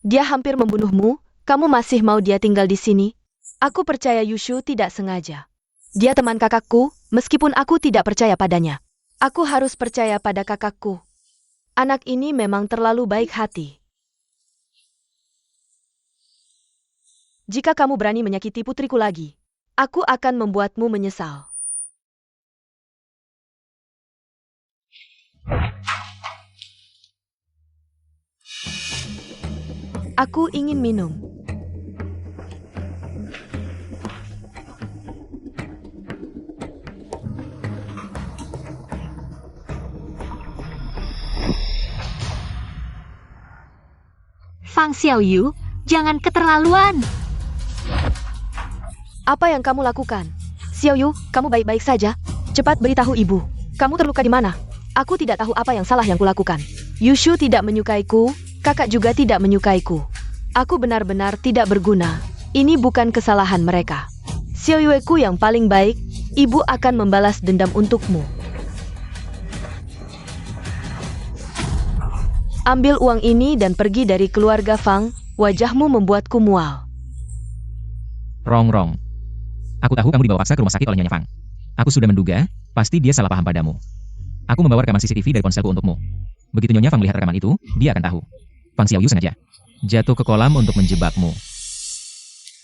Dia hampir membunuhmu. Kamu masih mau dia tinggal di sini? Aku percaya Yushu tidak sengaja. Dia teman kakakku, meskipun aku tidak percaya padanya. Aku harus percaya pada kakakku. Anak ini memang terlalu baik hati. Jika kamu berani menyakiti putriku lagi, aku akan membuatmu menyesal. Aku ingin minum. Fang Xiaoyu, jangan keterlaluan. Apa yang kamu lakukan? Xiaoyu, kamu baik-baik saja? Cepat beritahu ibu. Kamu terluka di mana? Aku tidak tahu apa yang salah yang kulakukan. Yushu tidak menyukaiku, kakak juga tidak menyukaiku. Aku benar-benar tidak berguna. Ini bukan kesalahan mereka. Xiaoyueku yang paling baik, ibu akan membalas dendam untukmu. Ambil uang ini dan pergi dari keluarga Fang, wajahmu membuatku mual. Rongrong. Aku tahu kamu dibawa paksa ke rumah sakit oleh Nyonya Fang. Aku sudah menduga, pasti dia salah paham padamu. Aku membawa rekaman CCTV dari ponselku untukmu. Begitu Nyonya Fang melihat rekaman itu, dia akan tahu. Fang Xiaoyu sengaja jatuh ke kolam untuk menjebakmu.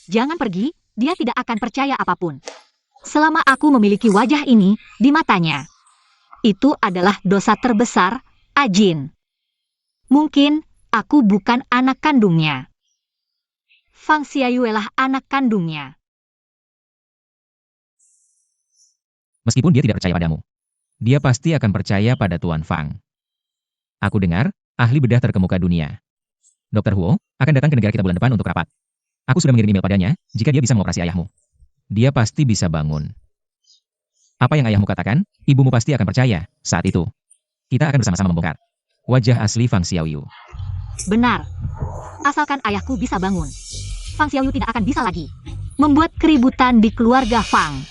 Jangan pergi, dia tidak akan percaya apapun. Selama aku memiliki wajah ini di matanya. Itu adalah dosa terbesar, Ajin. Mungkin aku bukan anak kandungnya. Fang Xiaoyu lah anak kandungnya. Meskipun dia tidak percaya padamu, dia pasti akan percaya pada Tuan Fang. Aku dengar, ahli bedah terkemuka dunia, Dr. Huo, akan datang ke negara kita bulan depan untuk rapat. Aku sudah mengirim email padanya, jika dia bisa mengoperasi ayahmu. Dia pasti bisa bangun. Apa yang ayahmu katakan, ibumu pasti akan percaya, saat itu. Kita akan bersama-sama membongkar wajah asli Fang Xiaoyu. Benar. Asalkan ayahku bisa bangun, Fang Xiaoyu tidak akan bisa lagi membuat keributan di keluarga Fang.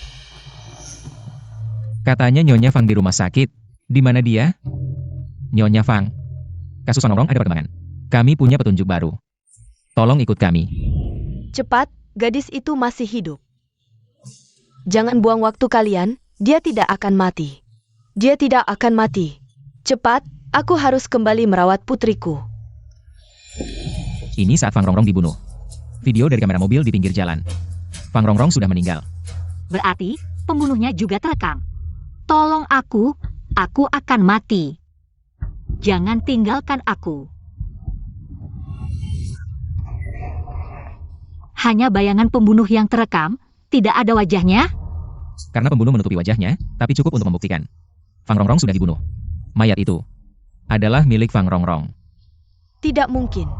Katanya Nyonya Fang di rumah sakit. Di mana dia? Nyonya Fang. Kasus Rongrong ada perkembangan. Kami punya petunjuk baru. Tolong ikut kami. Cepat, gadis itu masih hidup. Jangan buang waktu kalian, dia tidak akan mati. Dia tidak akan mati. Cepat, aku harus kembali merawat putriku. Ini saat Fang Rongrong dibunuh. Video dari kamera mobil di pinggir jalan. Fang Rongrong sudah meninggal. Berarti, pembunuhnya juga terekam. Tolong aku akan mati. Jangan tinggalkan aku. Hanya bayangan pembunuh yang terekam, tidak ada wajahnya? Karena pembunuh menutupi wajahnya, tapi cukup untuk membuktikan. Fang Rongrong sudah dibunuh. Mayat itu adalah milik Fang Rongrong. Tidak mungkin.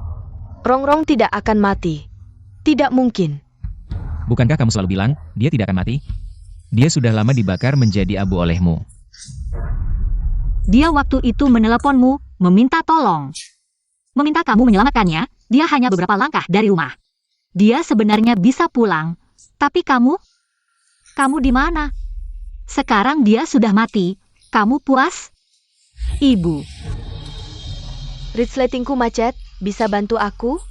Rongrong tidak akan mati. Tidak mungkin. Bukankah kamu selalu bilang, dia tidak akan mati? Dia sudah lama dibakar menjadi abu olehmu. Dia waktu itu meneleponmu, meminta tolong. Meminta kamu menyelamatkannya, dia hanya beberapa langkah dari rumah. Dia sebenarnya bisa pulang, tapi kamu di mana? Sekarang dia sudah mati, kamu puas? Ibu. Resletingku macet, bisa bantu aku?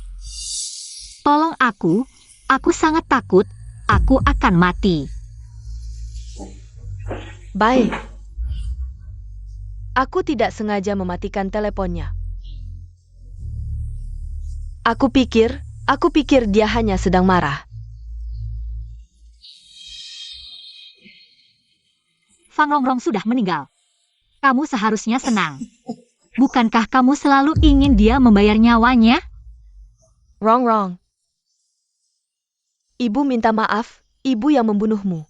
Tolong aku sangat takut, aku akan mati. Baik. Aku tidak sengaja mematikan teleponnya. Aku pikir dia hanya sedang marah. Fang Rongrong sudah meninggal. Kamu seharusnya senang. Bukankah kamu selalu ingin dia membayar nyawanya? Rongrong. Ibu minta maaf, ibu yang membunuhmu.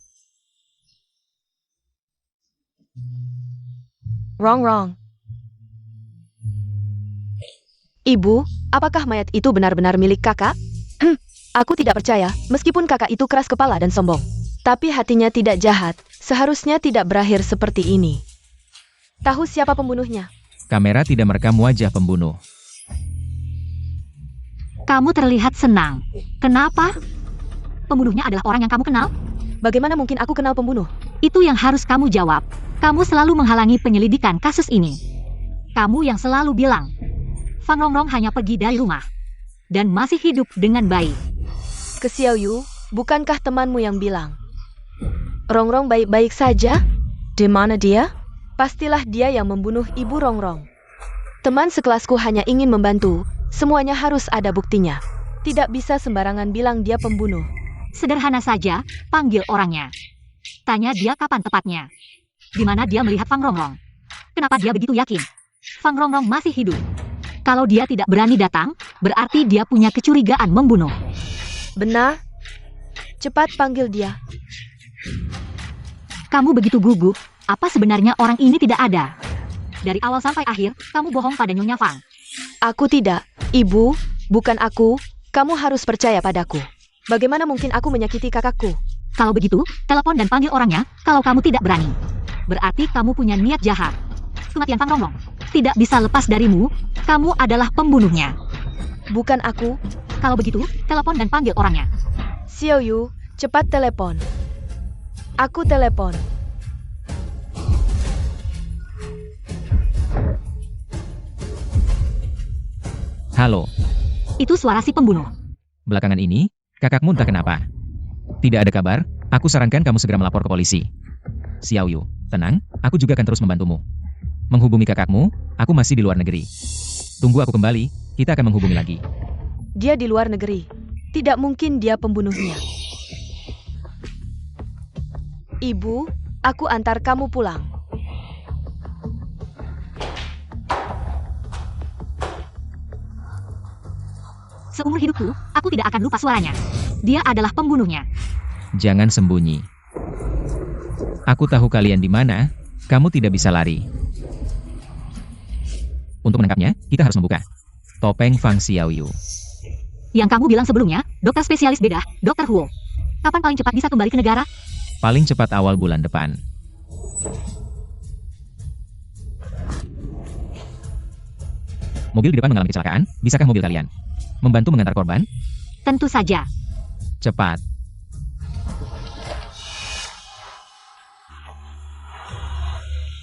Rongrong. Ibu, apakah mayat itu benar-benar milik kakak? Aku tidak percaya, meskipun kakak itu keras kepala dan sombong. Tapi hatinya tidak jahat, seharusnya tidak berakhir seperti ini. Tahu siapa pembunuhnya? Kamera tidak merekam wajah pembunuh. Kamu terlihat senang. Kenapa? Pembunuhnya adalah orang yang kamu kenal? Bagaimana mungkin aku kenal pembunuh? Itu yang harus kamu jawab. Kamu selalu menghalangi penyelidikan kasus ini. Kamu yang selalu bilang, Fang Rongrong hanya pergi dari rumah. Dan masih hidup dengan baik. Ke Xiaoyu, bukankah temanmu yang bilang? Rongrong baik-baik saja? Di mana dia? Pastilah dia yang membunuh ibu Rongrong. Teman sekelasku hanya ingin membantu, semuanya harus ada buktinya. Tidak bisa sembarangan bilang dia pembunuh. Sederhana saja, panggil orangnya. Tanya dia kapan tepatnya. Di mana dia melihat Fang Rongrong. Kenapa dia begitu yakin? Fang Rongrong masih hidup. Kalau dia tidak berani datang, berarti dia punya kecurigaan membunuh. Benar? Cepat panggil dia. Kamu begitu gugup, apa sebenarnya orang ini tidak ada? Dari awal sampai akhir, kamu bohong pada Nyonya Fang. Aku tidak. Ibu, bukan aku. Kamu harus percaya padaku. Bagaimana mungkin aku menyakiti kakakku? Kalau begitu, telepon dan panggil orangnya, kalau kamu tidak berani. Berarti kamu punya niat jahat. Kematian Fang Rongrong tidak bisa lepas darimu, kamu adalah pembunuhnya. Bukan aku. Kalau begitu, telepon dan panggil orangnya. Xiao Yu, cepat telepon. Aku telepon. Halo, Itu suara si pembunuh. belakangan ini, kakakmu entah kenapa. Tidak ada kabar, aku sarankan kamu segera melapor ke polisi. Xiao Yu, tenang, aku juga akan terus membantumu. Menghubungi kakakmu, aku masih di luar negeri. Tunggu aku kembali, kita akan menghubungi lagi. Dia di luar negeri. Tidak mungkin dia pembunuhnya. Ibu, aku antar kamu pulang. Seumur hidupku, aku tidak akan lupa suaranya. Dia adalah pembunuhnya. Jangan sembunyi. Aku tahu kalian di mana, kamu tidak bisa lari. Untuk menangkapnya, kita harus membuka topeng Fang Xiaoyu. Yang kamu bilang sebelumnya, dokter spesialis bedah, Dr. Huo. Kapan paling cepat bisa kembali ke negara? Paling cepat awal bulan depan. Mobil di depan mengalami kecelakaan, bisakah mobil kalian membantu mengantar korban? Tentu saja. Cepat.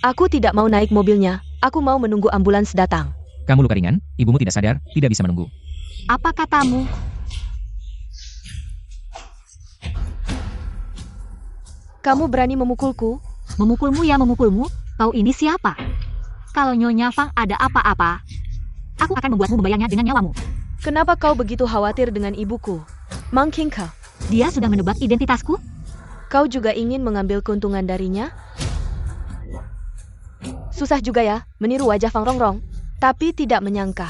Aku tidak mau naik mobilnya. Aku mau menunggu ambulans datang. Kamu luka ringan, ibumu tidak sadar, tidak bisa menunggu. Apa katamu? Kamu berani memukulku? Memukulmu ya memukulmu? Kau ini siapa? Kalau Nyonya Fang ada apa-apa, aku akan membuatmu membayarnya dengan nyawamu. Kenapa kau begitu khawatir dengan ibuku? Mang Qingke, Dia sudah menebak identitasku? kau juga ingin mengambil keuntungan darinya? Susah juga ya, meniru wajah Fang Rongrong, tapi tidak menyangka.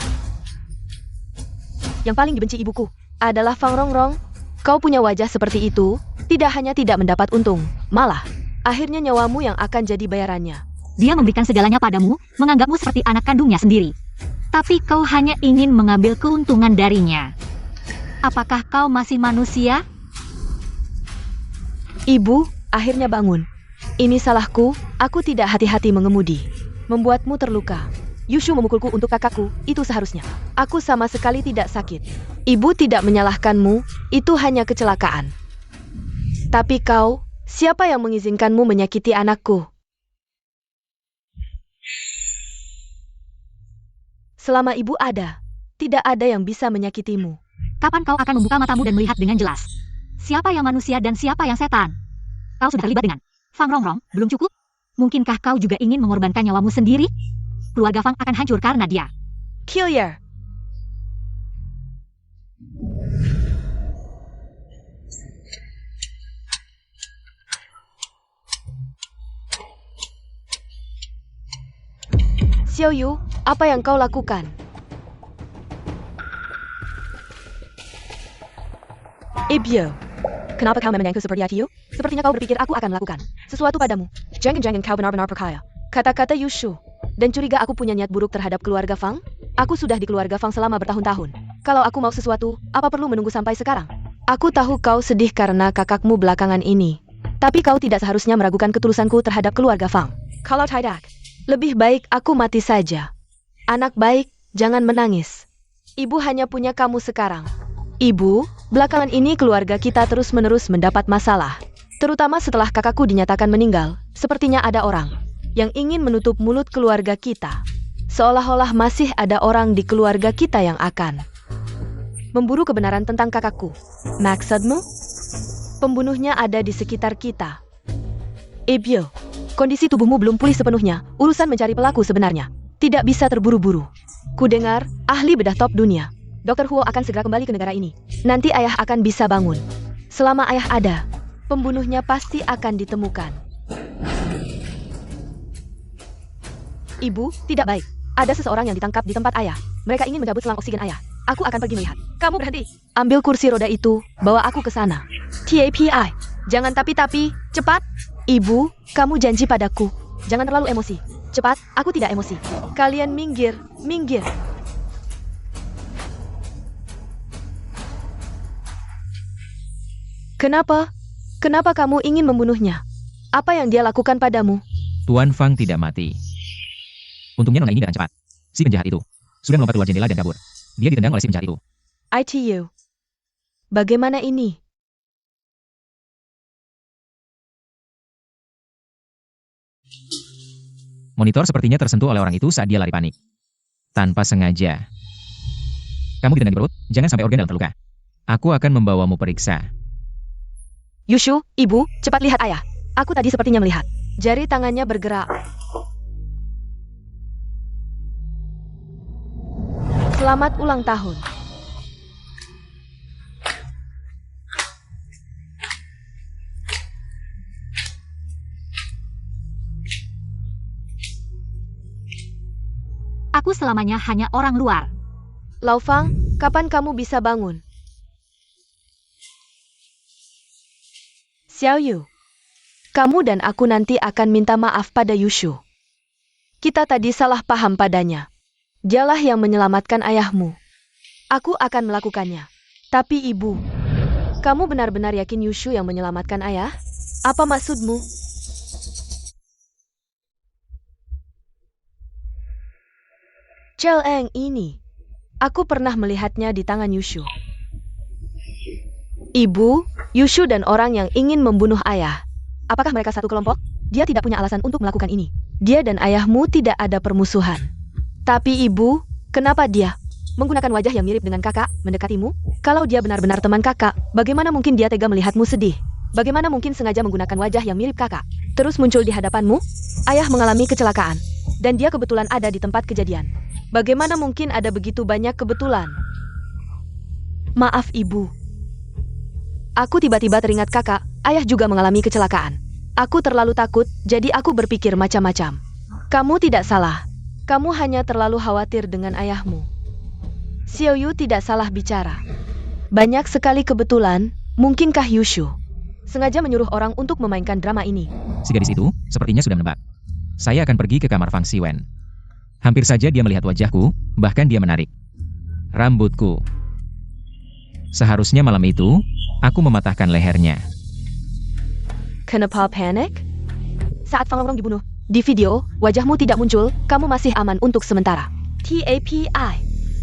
Yang paling dibenci ibuku adalah Fang Rongrong. Kau punya wajah seperti itu, tidak hanya tidak mendapat untung, malah akhirnya nyawamu yang akan jadi bayarannya. Dia memberikan segalanya padamu, menganggapmu seperti anak kandungnya sendiri. Tapi kau hanya ingin mengambil keuntungan darinya. Apakah kau masih manusia? Ibu, akhirnya bangun. Ini salahku, aku tidak hati-hati mengemudi. Membuatmu terluka. Yushu memukulku untuk kakakku, itu seharusnya. Aku sama sekali tidak sakit. Ibu tidak menyalahkanmu, itu hanya kecelakaan. Tapi kau, siapa yang mengizinkanmu menyakiti anakku? Selama ibu ada, tidak ada yang bisa menyakitimu. Kapan kau akan membuka matamu dan melihat dengan jelas? Siapa yang manusia dan siapa yang setan? Kau sudah terlibat dengan Fang Rongrong, belum cukup? Mungkinkah kau juga ingin mengorbankan nyawamu sendiri? Keluarga Fang akan hancur karena dia. Killer. Xiao Yu, apa yang kau lakukan? Ibyo, kenapa kau memandangku seperti itu? Sepertinya kau berpikir aku akan melakukan sesuatu padamu. Jangan-jangan kau benar-benar percaya kata-kata Yushu. Dan curiga aku punya niat buruk terhadap keluarga Fang? Aku sudah di keluarga Fang selama bertahun-tahun. Kalau aku mau sesuatu, apa perlu menunggu sampai sekarang? Aku tahu kau sedih karena kakakmu belakangan ini. Tapi kau tidak seharusnya meragukan ketulusanku terhadap keluarga Fang. Kalau tidak, lebih baik aku mati saja. Anak baik, jangan menangis. Ibu hanya punya kamu sekarang. Ibu, belakangan ini keluarga kita terus-menerus mendapat masalah. Terutama setelah kakakku dinyatakan meninggal, sepertinya ada orang yang ingin menutup mulut keluarga kita. Seolah-olah masih ada orang di keluarga kita yang akan memburu kebenaran tentang kakakku. Maksudmu? Pembunuhnya ada di sekitar kita. Ibyo, kondisi tubuhmu belum pulih sepenuhnya. Urusan mencari pelaku sebenarnya tidak bisa terburu-buru. Ku dengar, ahli bedah top dunia Dr. Huo akan segera kembali ke negara ini. Nanti ayah akan bisa bangun. Selama ayah ada, pembunuhnya pasti akan ditemukan. Ibu, tidak baik. Ada seseorang yang ditangkap di tempat ayah. Mereka ingin mencabut selang oksigen ayah. Aku akan pergi melihat. Kamu berhenti. Ambil kursi roda itu, bawa aku ke sana. TAPI. Jangan tapi-tapi, cepat. Ibu, kamu janji padaku. Jangan terlalu emosi. Cepat, aku tidak emosi. Kalian minggir, minggir. Kenapa? Kenapa kamu ingin membunuhnya? Apa yang dia lakukan padamu? Tuan Fang tidak mati. Untungnya nona ini datang cepat. Si penjahat itu sudah melompat keluar jendela dan kabur. Dia ditendang oleh si penjahat itu. ITU. Bagaimana ini? Monitor sepertinya tersentuh oleh orang itu saat dia lari panik. Tanpa sengaja. Kamu ditendang di perut, jangan sampai organ dalam terluka. Aku akan membawamu periksa. Yushu, ibu, cepat lihat ayah. Aku tadi sepertinya melihat. Jari tangannya bergerak. Selamat ulang tahun. Aku selamanya hanya orang luar. Lao Fang, kapan kamu bisa bangun? Xiao Yu, kamu dan aku nanti akan minta maaf pada Yushu. Kita tadi salah paham padanya. Dialah yang menyelamatkan ayahmu. Aku akan melakukannya. Tapi ibu, kamu benar-benar yakin Yushu yang menyelamatkan ayah? Apa maksudmu? Cheleng ini, aku pernah melihatnya di tangan Yushu. Ibu, Yushu dan orang yang ingin membunuh ayah. Apakah mereka satu kelompok? Dia tidak punya alasan untuk melakukan ini. Dia dan ayahmu tidak ada permusuhan. Tapi ibu, kenapa dia menggunakan wajah yang mirip dengan kakak mendekatimu? Kalau dia benar-benar teman kakak, bagaimana mungkin dia tega melihatmu sedih? Bagaimana mungkin sengaja menggunakan wajah yang mirip kakak? Terus muncul di hadapanmu? Ayah mengalami kecelakaan, dan dia kebetulan ada di tempat kejadian. Bagaimana mungkin ada begitu banyak kebetulan? Maaf ibu. Aku tiba-tiba teringat kakak, ayah juga mengalami kecelakaan. Aku terlalu takut, jadi aku berpikir macam-macam. Kamu tidak salah. Kamu hanya terlalu khawatir dengan ayahmu. Xiao Yu tidak salah bicara. Banyak sekali kebetulan, mungkinkah Yushu sengaja menyuruh orang untuk memainkan drama ini? Si gadis itu sepertinya sudah menebak. Saya akan pergi ke kamar Fang Siwen. Hampir saja dia melihat wajahku, bahkan dia menarik rambutku. Seharusnya malam itu, aku mematahkan lehernya. Kenapa panik? Saat Fang Rongrong dibunuh, di video, wajahmu tidak muncul, kamu masih aman untuk sementara. TAPI.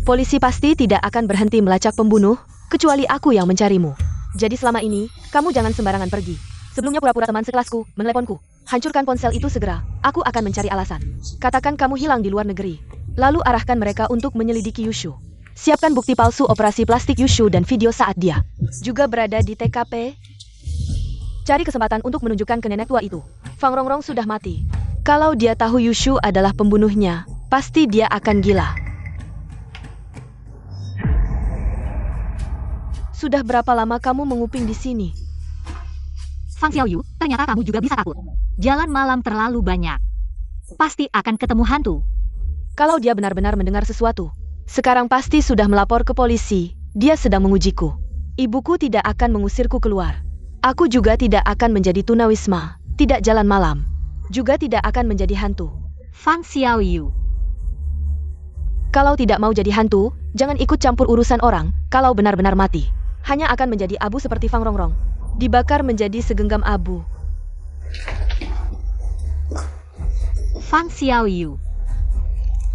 Polisi pasti tidak akan berhenti melacak pembunuh, kecuali aku yang mencarimu. Jadi selama ini, kamu jangan sembarangan pergi. Sebelumnya pura-pura teman sekelasku, meneleponku. Hancurkan ponsel itu segera, aku akan mencari alasan. Katakan kamu hilang di luar negeri. Lalu arahkan mereka untuk menyelidiki Yushu. Siapkan bukti palsu operasi plastik Yushu dan video saat dia juga berada di TKP. Cari kesempatan untuk menunjukkan ke nenek tua itu. Fang Rongrong sudah mati. Kalau dia tahu Yushu adalah pembunuhnya, pasti dia akan gila. Sudah berapa lama kamu menguping di sini? Fang Xiaoyu, ternyata kamu juga bisa takut. Jalan malam terlalu banyak. Pasti akan ketemu hantu. Kalau dia benar-benar mendengar sesuatu, sekarang pasti sudah melapor ke polisi. Dia sedang mengujiku. Ibuku tidak akan mengusirku keluar. Aku juga tidak akan menjadi tunawisma, tidak jalan malam. Juga tidak akan menjadi hantu. Fang Xiaoyu. Kalau tidak mau jadi hantu, jangan ikut campur urusan orang. Kalau benar-benar mati, hanya akan menjadi abu seperti Fang Rongrong. Dibakar menjadi segenggam abu. Fang Xiaoyu.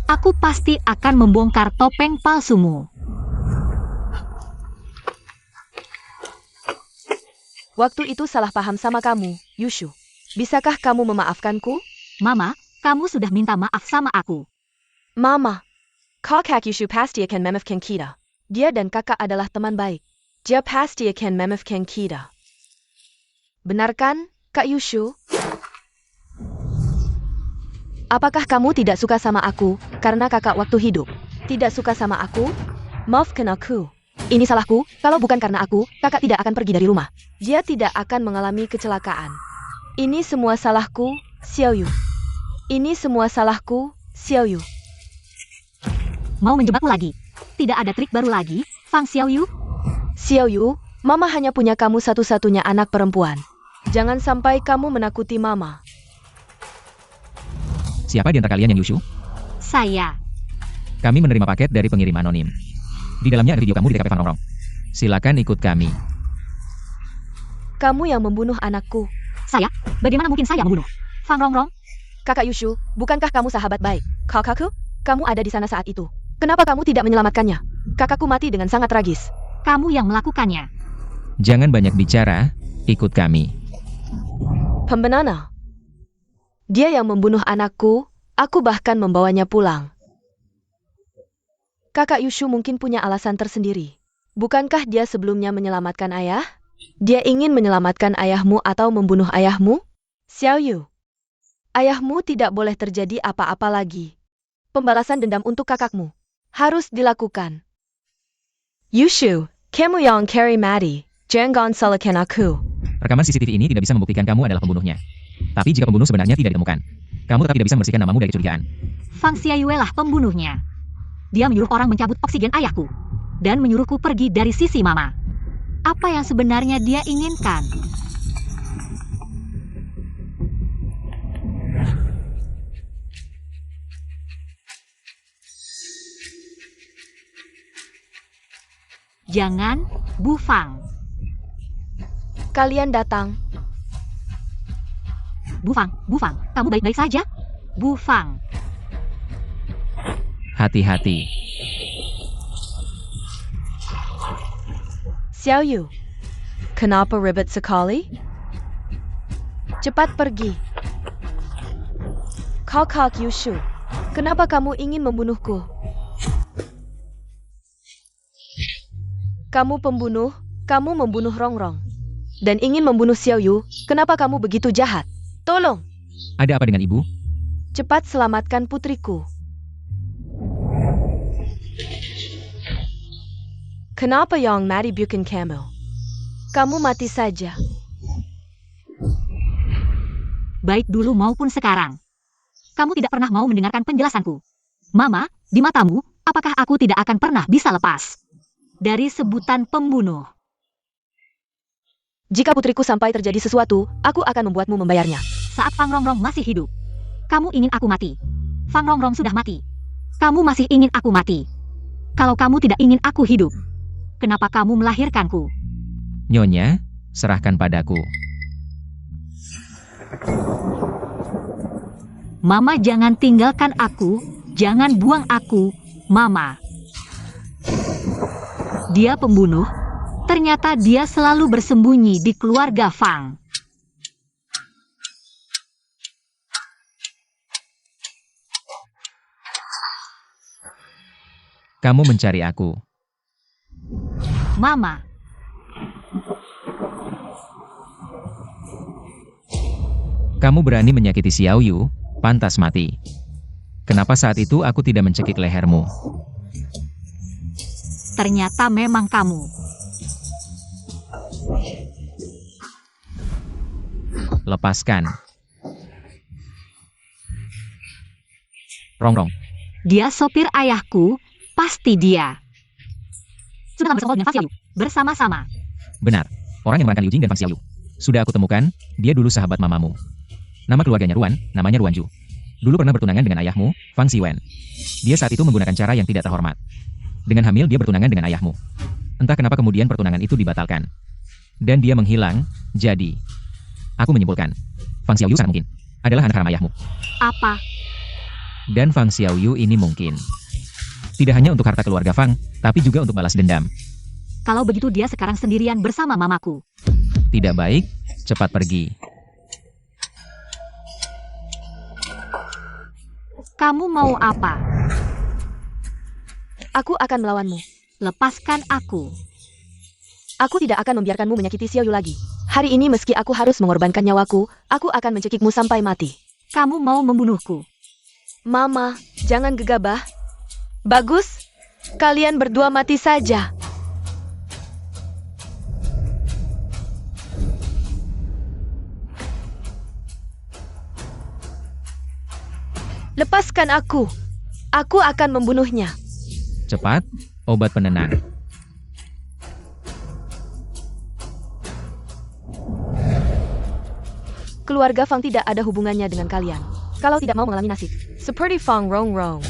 Aku pasti akan membongkar topeng palsumu. Waktu itu salah paham sama kamu, Yushu. Bisakah kamu memaafkanku? Mama, kamu sudah minta maaf sama aku. Mama, kakak Yushu pasti akan memaafkan kita. Dia dan kakak adalah teman baik. Dia pasti akan memaafkan kita. Benar kan, Kak Yushu? Apakah kamu tidak suka sama aku karena kakak waktu hidup? Tidak suka sama aku? Maafkan aku. Ini salahku, kalau bukan karena aku, kakak tidak akan pergi dari rumah. Dia tidak akan mengalami kecelakaan. Ini semua salahku, Xiaoyu. Ini semua salahku, Xiaoyu. Mau menjebakku lagi? Tidak ada trik baru lagi, Fang Xiaoyu? Xiaoyu, Mama hanya punya kamu satu-satunya anak perempuan. Jangan sampai kamu menakuti Mama. Siapa di antara kalian yang Yushu? Saya. Kami menerima paket dari pengirim anonim. Di dalamnya ada video kamu di TKP Fang Rongrong. Silakan ikut kami. Kamu yang membunuh anakku. Saya? Bagaimana mungkin saya membunuh? Fang Rongrong? Kakak Yushu, bukankah kamu sahabat baik? Kakakku, kamu ada di sana saat itu. Kenapa kamu tidak menyelamatkannya? Kakakku mati dengan sangat tragis. Kamu yang melakukannya. Jangan banyak bicara, ikut kami. Pembenana. Dia yang membunuh anakku, aku bahkan membawanya pulang. Kakak Yushu mungkin punya alasan tersendiri. Bukankah dia sebelumnya menyelamatkan ayah? Dia ingin menyelamatkan ayahmu atau membunuh ayahmu? Xiaoyu, ayahmu tidak boleh terjadi apa-apa lagi. Pembalasan dendam untuk kakakmu harus dilakukan. Yushu, kamu yang carry Maddie, jangan salahkan aku. Rekaman CCTV ini tidak bisa membuktikan kamu adalah pembunuhnya. Tapi jika pembunuh sebenarnya tidak ditemukan, kamu tetap tidak bisa membersihkan namamu dari kecurigaan. Fang Xiaoyu lah pembunuhnya. Dia menyuruh orang mencabut oksigen ayahku. Dan menyuruhku pergi dari sisi Mama. Apa yang sebenarnya dia inginkan? Jangan, Bu Fang. Kalian datang. Bu Fang, kamu baik-baik saja? Bu Fang. Hati-hati. Xiaoyu, kenapa ribet sekali? Cepat pergi. Kakak Yushu, kenapa kamu ingin membunuhku? Kamu pembunuh, kamu membunuh Rongrong. Dan ingin membunuh Xiaoyu, kenapa kamu begitu jahat? Tolong, Ada apa dengan ibu? cepat selamatkan putriku. Kenapa yang Maddie bukan kamu? Kamu mati saja. Baik dulu maupun sekarang. Kamu tidak pernah mau mendengarkan penjelasanku. Mama, di matamu, apakah aku tidak akan pernah bisa lepas dari sebutan pembunuh? Jika putriku sampai terjadi sesuatu, aku akan membuatmu membayarnya. Saat Fang Rongrong masih hidup, kamu ingin aku mati. Fang Rongrong sudah mati. Kamu masih ingin aku mati. Kalau kamu tidak ingin aku hidup, kenapa kamu melahirkanku? Nyonya, serahkan padaku. Mama, jangan tinggalkan aku. Jangan buang aku, Mama. Dia pembunuh. Ternyata dia selalu bersembunyi di keluarga Fang. Kamu mencari aku. Mama, Kamu berani menyakiti Xiaoyu, pantas mati. Kenapa saat itu aku tidak mencekik lehermu? ternyata memang kamu. Lepaskan. Rongrong. Dia sopir ayahku, pasti dia. Sudah lama bersekongkol dengan Fang Xiaoyu, bersama-sama. Benar. Orang yang merancang Liu Jing dan Fang Xiaoyu. Sudah aku temukan, dia dulu sahabat mamamu. Nama keluarganya Ruan, namanya Ruan Ju. Dulu pernah bertunangan dengan ayahmu, Fang Xiwen. Dia saat itu menggunakan cara yang tidak terhormat. Dengan hamil dia bertunangan dengan ayahmu. Entah kenapa kemudian pertunangan itu dibatalkan. Dan dia menghilang, jadi... Aku menyimpulkan, Fang Xiaoyu sangat mungkin adalah anak haram ayahmu. Apa? Dan Fang Xiaoyu ini mungkin tidak hanya untuk harta keluarga Fang, tapi juga untuk balas dendam. Kalau begitu dia sekarang sendirian bersama mamaku. Tidak baik, cepat pergi. Kamu mau apa? Aku akan melawanmu. Lepaskan aku. Aku tidak akan membiarkanmu menyakiti Xiaoyu lagi. Hari ini meski aku harus mengorbankan nyawaku, aku akan mencekikmu sampai mati. Kamu mau membunuhku. Mama, jangan gegabah. Bagus. Kalian berdua mati saja. Lepaskan aku. Aku akan membunuhnya. Cepat, obat penenang. Keluarga Fang tidak ada hubungannya dengan kalian. Kalau tidak mau mengalami nasib seperti Fang Rongrong,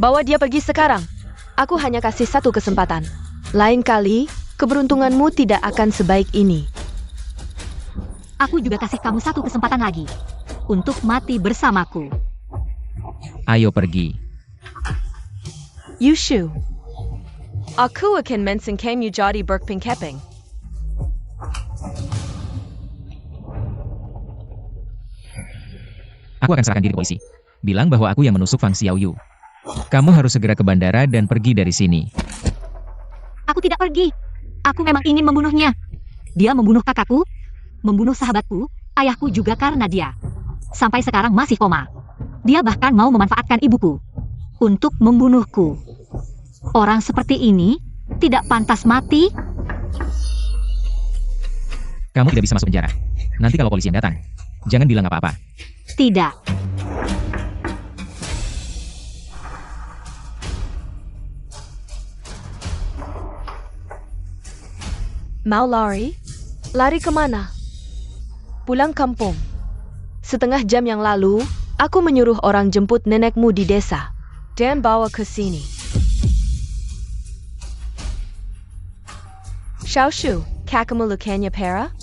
bawa dia pergi sekarang. Aku hanya kasih satu kesempatan. Lain kali, keberuntunganmu tidak akan sebaik ini. Aku juga kasih kamu satu kesempatan lagi untuk mati bersamaku. Ayo pergi. Yushu. Aku akan mensenkamu jadi berpengkeping. Aku akan serahkan diri ke polisi. Bilang bahwa aku yang menusuk Fang Xiaoyu. Kamu harus segera ke bandara dan pergi dari sini. Aku tidak pergi. Aku memang ingin membunuhnya. Dia membunuh kakakku, membunuh sahabatku, ayahku juga karena dia. Sampai sekarang masih koma. Dia bahkan mau memanfaatkan ibuku untuk membunuhku. Orang seperti ini tidak pantas mati. Kamu tidak bisa masuk penjara. Nanti kalau polisi yang datang, jangan bilang apa-apa. Tidak. Mau lari? Lari kemana? Pulang kampung. Setengah jam yang lalu, aku menyuruh orang jemput nenekmu di desa dan bawa ke sini. Xiaoshu, kakakmu lukanya parah?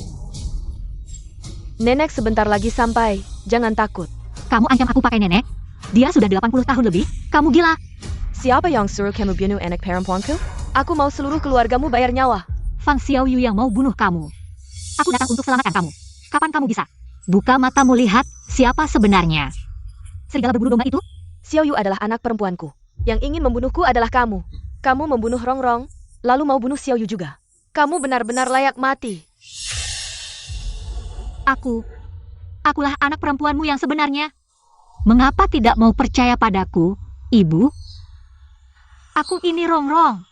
Nenek sebentar lagi sampai, jangan takut. Kamu ancam aku pakai nenek? Dia sudah 80 tahun lebih. Kamu gila. Siapa yang suruh kamu bunuh anak perempuanku? Aku mau seluruh keluargamu bayar nyawa. Fang Xiaoyu yang mau bunuh kamu. Aku datang untuk selamatkan kamu. Kapan kamu bisa? Buka matamu lihat siapa sebenarnya. Serigala berburu domba itu? Xiaoyu adalah anak perempuanku. Yang ingin membunuhku adalah kamu. Kamu membunuh Rongrong, lalu mau bunuh Xiaoyu juga. Kamu benar-benar layak mati. Akulah anak perempuanmu yang sebenarnya. Mengapa tidak mau percaya padaku, Ibu? Aku ini Rongrong.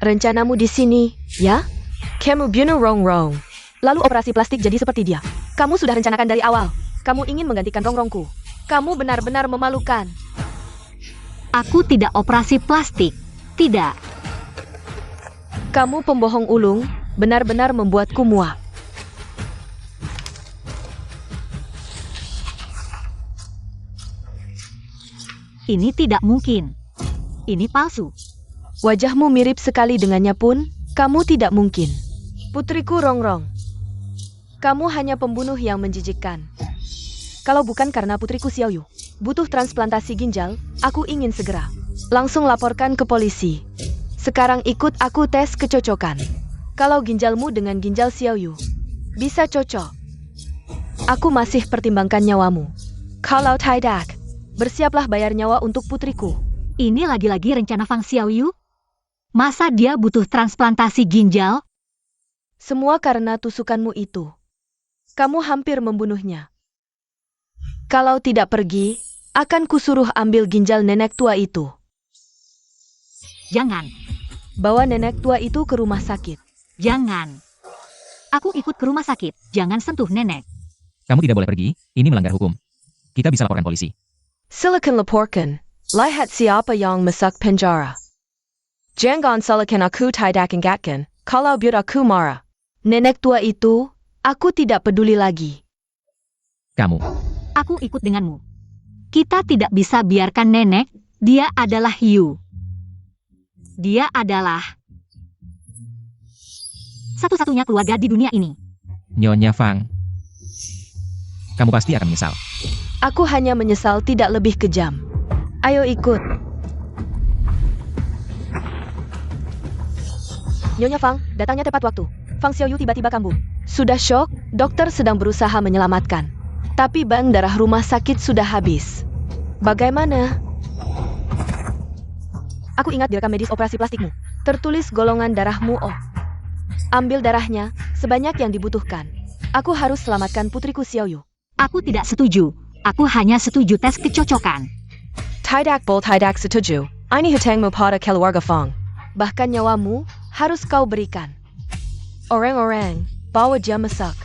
Rencanamu di sini, ya? Kamu bunuh Rongrong. Lalu operasi plastik jadi seperti dia. Kamu sudah rencanakan dari awal. Kamu ingin menggantikan Rongrongku. Kamu benar-benar memalukan. Aku tidak operasi plastik. Tidak. Kamu pembohong ulung, benar-benar membuatku muak. Ini tidak mungkin. Ini palsu. Wajahmu mirip sekali dengannya pun, kamu tidak mungkin. Putriku Rongrong. Kamu hanya pembunuh yang menjijikkan. Kalau bukan karena putriku Xiaoyu butuh transplantasi ginjal, aku ingin segera langsung laporkan ke polisi. Sekarang ikut aku tes kecocokan. Kalau ginjalmu dengan ginjal Xiaoyu bisa cocok, aku masih pertimbangkan nyawamu. Kalau tidak, bersiaplah bayar nyawa untuk putriku. Ini lagi-lagi rencana Fang Xiaoyu? Masa dia butuh transplantasi ginjal? Semua karena tusukanmu itu. Kamu hampir membunuhnya. Kalau tidak pergi, akan kusuruh ambil ginjal nenek tua itu. Jangan. Bawa nenek tua itu ke rumah sakit. Jangan. Aku ikut ke rumah sakit. Jangan sentuh nenek. Kamu tidak boleh pergi, ini melanggar hukum. Kita bisa laporkan polisi. Silakan laporkan. Lihat siapa yang masuk penjara. Jangan salahkan aku tidak ingatkan, kalau biar aku marah. Nenek tua itu, aku tidak peduli lagi. Kamu. Aku ikut denganmu. Kita tidak bisa biarkan nenek, dia adalah Yu. Dia adalah satu-satunya keluarga di dunia ini. Nyonya Fang. Kamu pasti akan menyesal. Aku hanya menyesal tidak lebih kejam. Ayo ikut. Nyonya Fang, datangnya tepat waktu. Fang Xiaoyu tiba-tiba kambuh. Sudah syok, dokter sedang berusaha menyelamatkan. Tapi bank darah rumah sakit sudah habis. Bagaimana? Aku ingat di rekam medis operasi plastikmu. Tertulis golongan darahmu O. Ambil darahnya, sebanyak yang dibutuhkan. Aku harus selamatkan putriku Xiaoyu. Aku tidak setuju. Aku hanya setuju tes kecocokan. Tidak setuju. Ini hutangmu pada keluarga Fang. Bahkan nyawamu harus kau berikan. Orang-orang, bawa dia masak.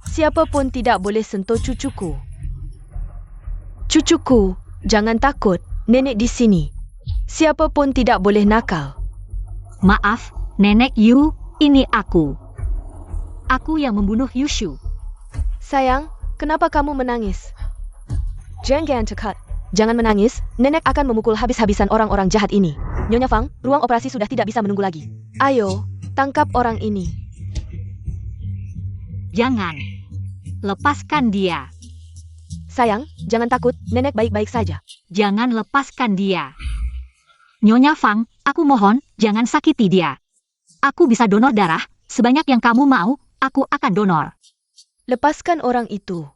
Siapapun tidak boleh sentuh cucuku. Cucuku, jangan takut, nenek di sini. Siapapun tidak boleh nakal. Maaf, Nenek Yu, ini aku. Aku yang membunuh Yushu. Sayang, kenapa kamu menangis? Jangan cekat. Jangan menangis, nenek akan memukul habis-habisan orang-orang jahat ini. Nyonya Fang, ruang operasi sudah tidak bisa menunggu lagi. Ayo, tangkap orang ini. Jangan. Lepaskan dia. Sayang, jangan takut, nenek baik-baik saja. Jangan lepaskan dia. Nyonya Fang, aku mohon, jangan sakiti dia. Aku bisa donor darah, sebanyak yang kamu mau, aku akan donor. Lepaskan orang itu.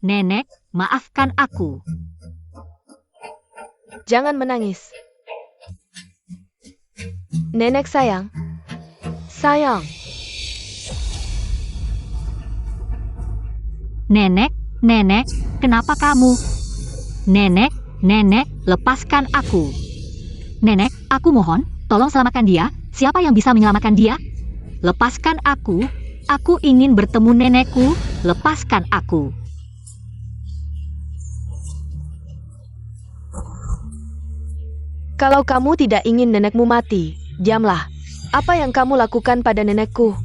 Nenek, maafkan aku. Jangan menangis. Nenek sayang. Sayang. Nenek, kenapa kamu? Nenek, lepaskan aku. Nenek, aku mohon, tolong selamatkan dia. Siapa yang bisa menyelamatkan dia? Lepaskan aku. Aku ingin bertemu nenekku. Lepaskan aku. Kalau kamu tidak ingin nenekmu mati, diamlah. Apa yang kamu lakukan pada nenekku?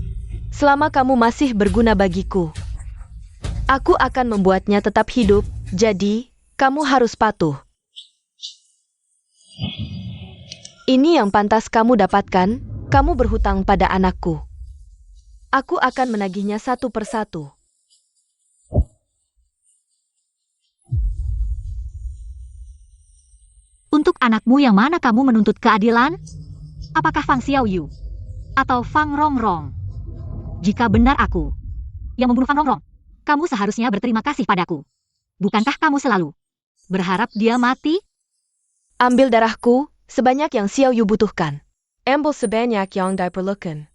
Selama kamu masih berguna bagiku, aku akan membuatnya tetap hidup, jadi kamu harus patuh. Ini yang pantas kamu dapatkan, kamu berhutang pada anakku. Aku akan menagihnya satu persatu. Untuk anakmu yang mana kamu menuntut keadilan? Apakah Fang Xiaoyu? Atau Fang Rongrong? Jika benar aku yang membunuh Fang Rongrong, kamu seharusnya berterima kasih padaku. Bukankah kamu selalu berharap dia mati? Ambil darahku, sebanyak yang Xiaoyu butuhkan. Ambil sebanyak yang diperlukan.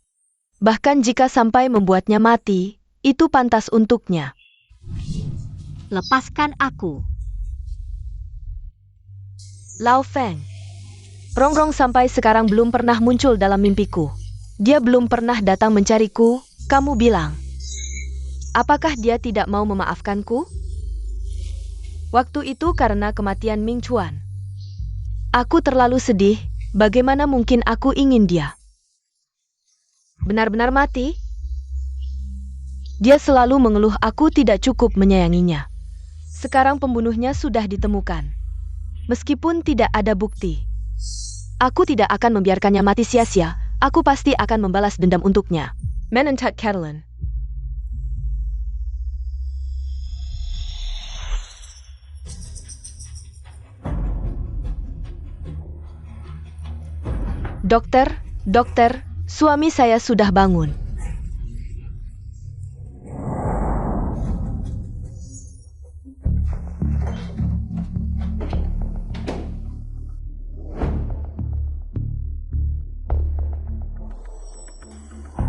Bahkan jika sampai membuatnya mati, itu pantas untuknya. Lepaskan aku. Lao Feng. Rongrong sampai sekarang belum pernah muncul dalam mimpiku. Dia belum pernah datang mencariku, kamu bilang. Apakah dia tidak mau memaafkanku? Waktu itu karena kematian Ming Chuan. Aku terlalu sedih, bagaimana mungkin aku ingin dia benar-benar mati? Dia selalu mengeluh aku tidak cukup menyayanginya. Sekarang pembunuhnya sudah ditemukan. Meskipun tidak ada bukti, aku tidak akan membiarkannya mati sia-sia. Aku pasti akan membalas dendam untuknya. Menentak Catalan. Dokter, suami saya sudah bangun.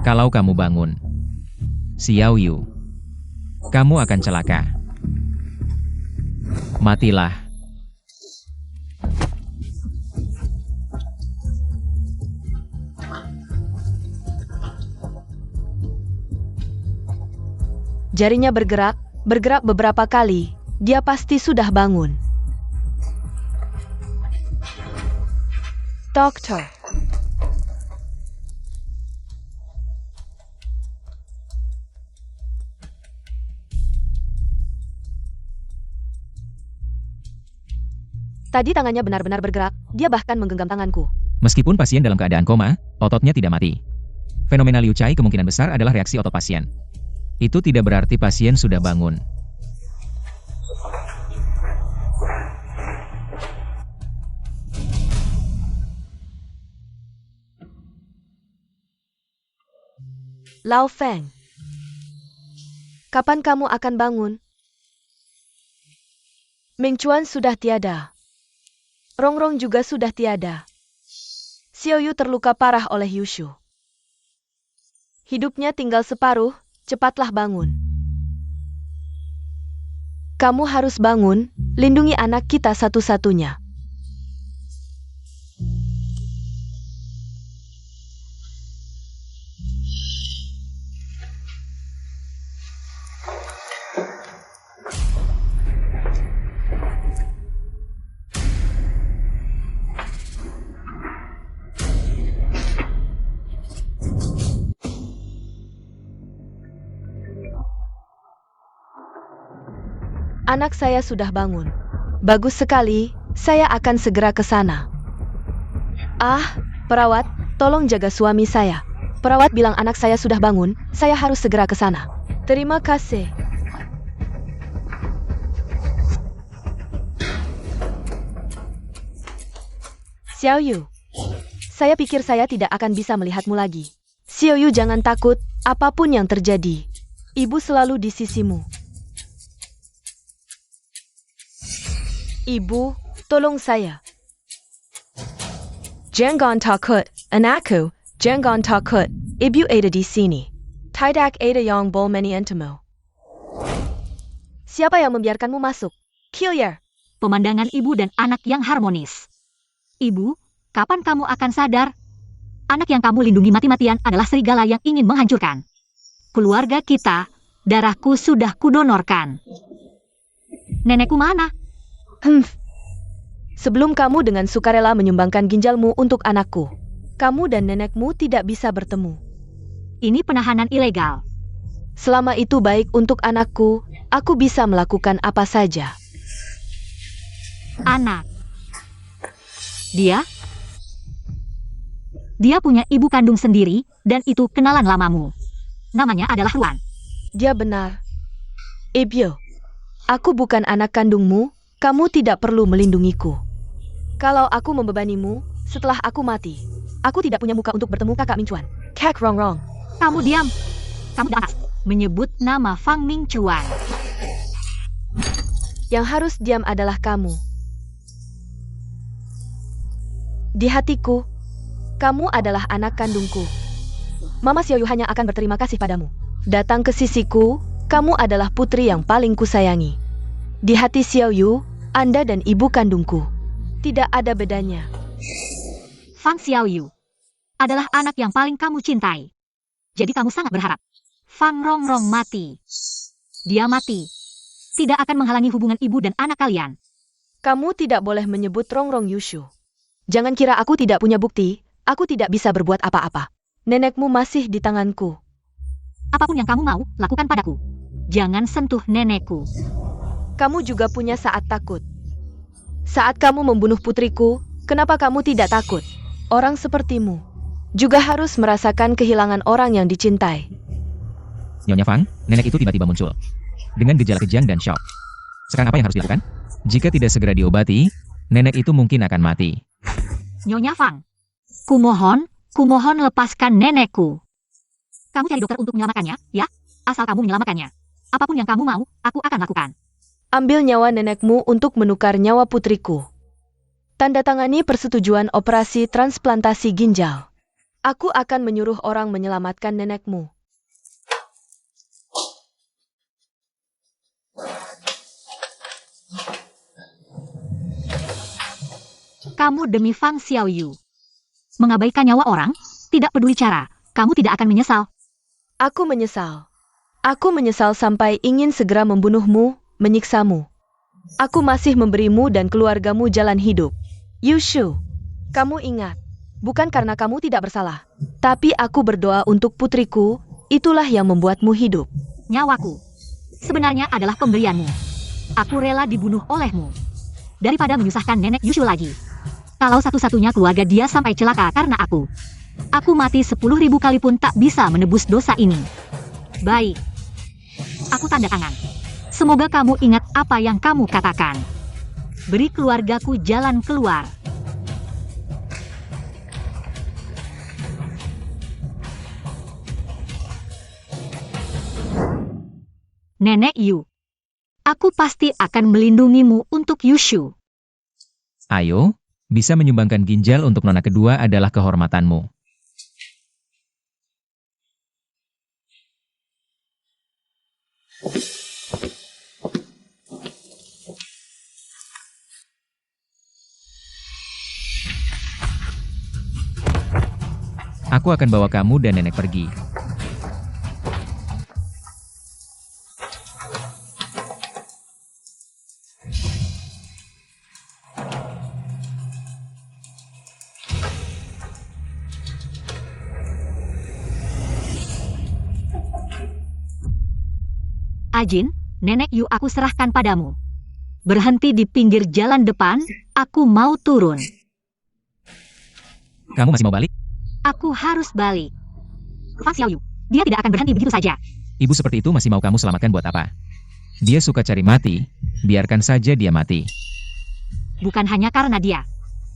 Kalau kamu bangun, Xiaoyu, kamu akan celaka. Matilah. Jarinya bergerak beberapa kali. Dia pasti sudah bangun. Dokter. Tadi tangannya benar-benar bergerak, dia bahkan menggenggam tanganku. Meskipun pasien dalam keadaan koma, ototnya tidak mati. Fenomena Liu Chai kemungkinan besar adalah reaksi otot pasien. Itu tidak berarti pasien sudah bangun. Lao Feng, kapan kamu akan bangun? Ming Chuan sudah tiada. Rongrong juga sudah tiada. Xiaoyu terluka parah oleh Yushu. Hidupnya tinggal separuh, cepatlah bangun. Kamu harus bangun, lindungi anak kita satu-satunya. Anak saya sudah bangun. Bagus sekali, saya akan segera ke sana. Ah, perawat, tolong jaga suami saya. Perawat bilang anak saya sudah bangun, saya harus segera ke sana. Terima kasih. Xiao Yu, saya pikir saya tidak akan bisa melihatmu lagi. Xiao Yu, jangan takut, apapun yang terjadi. Ibu selalu di sisimu. Ibu, tolong saya. Jangan takut, anakku, jangan takut. Ibu ada di sini. Tidak ada yang boleh menyentuhmu. Siapa yang membiarkanmu masuk? Killer. Pemandangan ibu dan anak yang harmonis. Ibu, kapan kamu akan sadar? Anak yang kamu lindungi mati-matian adalah serigala yang ingin menghancurkan keluarga kita. Darahku sudah kudonorkan. Nenekku mana? Sebelum kamu dengan sukarela menyumbangkan ginjalmu untuk anakku, kamu dan nenekmu tidak bisa bertemu. Ini penahanan ilegal. Selama itu baik untuk anakku, aku bisa melakukan apa saja. Anak. Dia punya ibu kandung sendiri, dan itu kenalan lamamu. Namanya adalah Ruan. Dia benar. Ebyo, aku bukan anak kandungmu. Kamu tidak perlu melindungiku. Kalau aku membebanimu, setelah aku mati, aku tidak punya muka untuk bertemu kakak Mingchuan. Kek Rongrong. Kamu diam. Kamu dapat menyebut nama Fang Mingchuan. Yang harus diam adalah kamu. Di hatiku, kamu adalah anak kandungku. Mama Xiao Yu hanya akan berterima kasih padamu. Datang ke sisiku, kamu adalah putri yang paling kusayangi. Di hati Xiao Yu, Anda dan ibu kandungku. Tidak ada bedanya. Fang Xiaoyu adalah anak yang paling kamu cintai. Jadi kamu sangat berharap Fang Rongrong mati. Dia mati tidak akan menghalangi hubungan ibu dan anak kalian. Kamu tidak boleh menyebut Rongrong Yushu. Jangan kira aku tidak punya bukti, aku tidak bisa berbuat apa-apa. Nenekmu masih di tanganku. Apapun yang kamu mau, lakukan padaku. Jangan sentuh nenekku. Kamu juga punya saat takut. Saat kamu membunuh putriku, kenapa kamu tidak takut? Orang sepertimu juga harus merasakan kehilangan orang yang dicintai. Nyonya Fang, nenek itu tiba-tiba muncul dengan gejala kejang dan syok. Sekarang apa yang harus dilakukan? Jika tidak segera diobati, nenek itu mungkin akan mati. Nyonya Fang, kumohon lepaskan nenekku. Kamu cari dokter untuk menyelamatkannya, ya? Asal kamu menyelamatkannya. Apapun yang kamu mau, aku akan lakukan. Ambil nyawa nenekmu untuk menukar nyawa putriku. Tanda tangani persetujuan operasi transplantasi ginjal. Aku akan menyuruh orang menyelamatkan nenekmu. Kamu demi Fang Xiaoyu mengabaikan nyawa orang, tidak peduli cara, kamu tidak akan menyesal. Aku menyesal. Aku menyesal sampai ingin segera membunuhmu, menyiksamu. Aku masih memberimu dan keluargamu jalan hidup. Yushu, kamu ingat, bukan karena kamu tidak bersalah, tapi aku berdoa untuk putriku, itulah yang membuatmu hidup. Nyawaku sebenarnya adalah pemberianmu. Aku rela dibunuh olehmu daripada menyusahkan nenek Yushu lagi. Kalau satu-satunya keluarga dia sampai celaka karena aku mati 10.000 kali pun tak bisa menebus dosa ini. Baik, aku tanda tangan. Semoga kamu ingat apa yang kamu katakan. Beri keluargaku jalan keluar. Nenek Yu, aku pasti akan melindungimu untuk Yushu. Ayo, bisa menyumbangkan ginjal untuk nona kedua adalah kehormatanmu. Aku akan bawa kamu dan nenek pergi. Ajin, nenek Yu aku serahkan padamu. Berhenti di pinggir jalan depan, aku mau turun. Kamu masih mau balik? Aku harus balik. Fang Xiaoyu, dia tidak akan berhenti begitu saja. Ibu seperti itu masih mau kamu selamatkan buat apa? Dia suka cari mati, biarkan saja dia mati. Bukan hanya karena dia,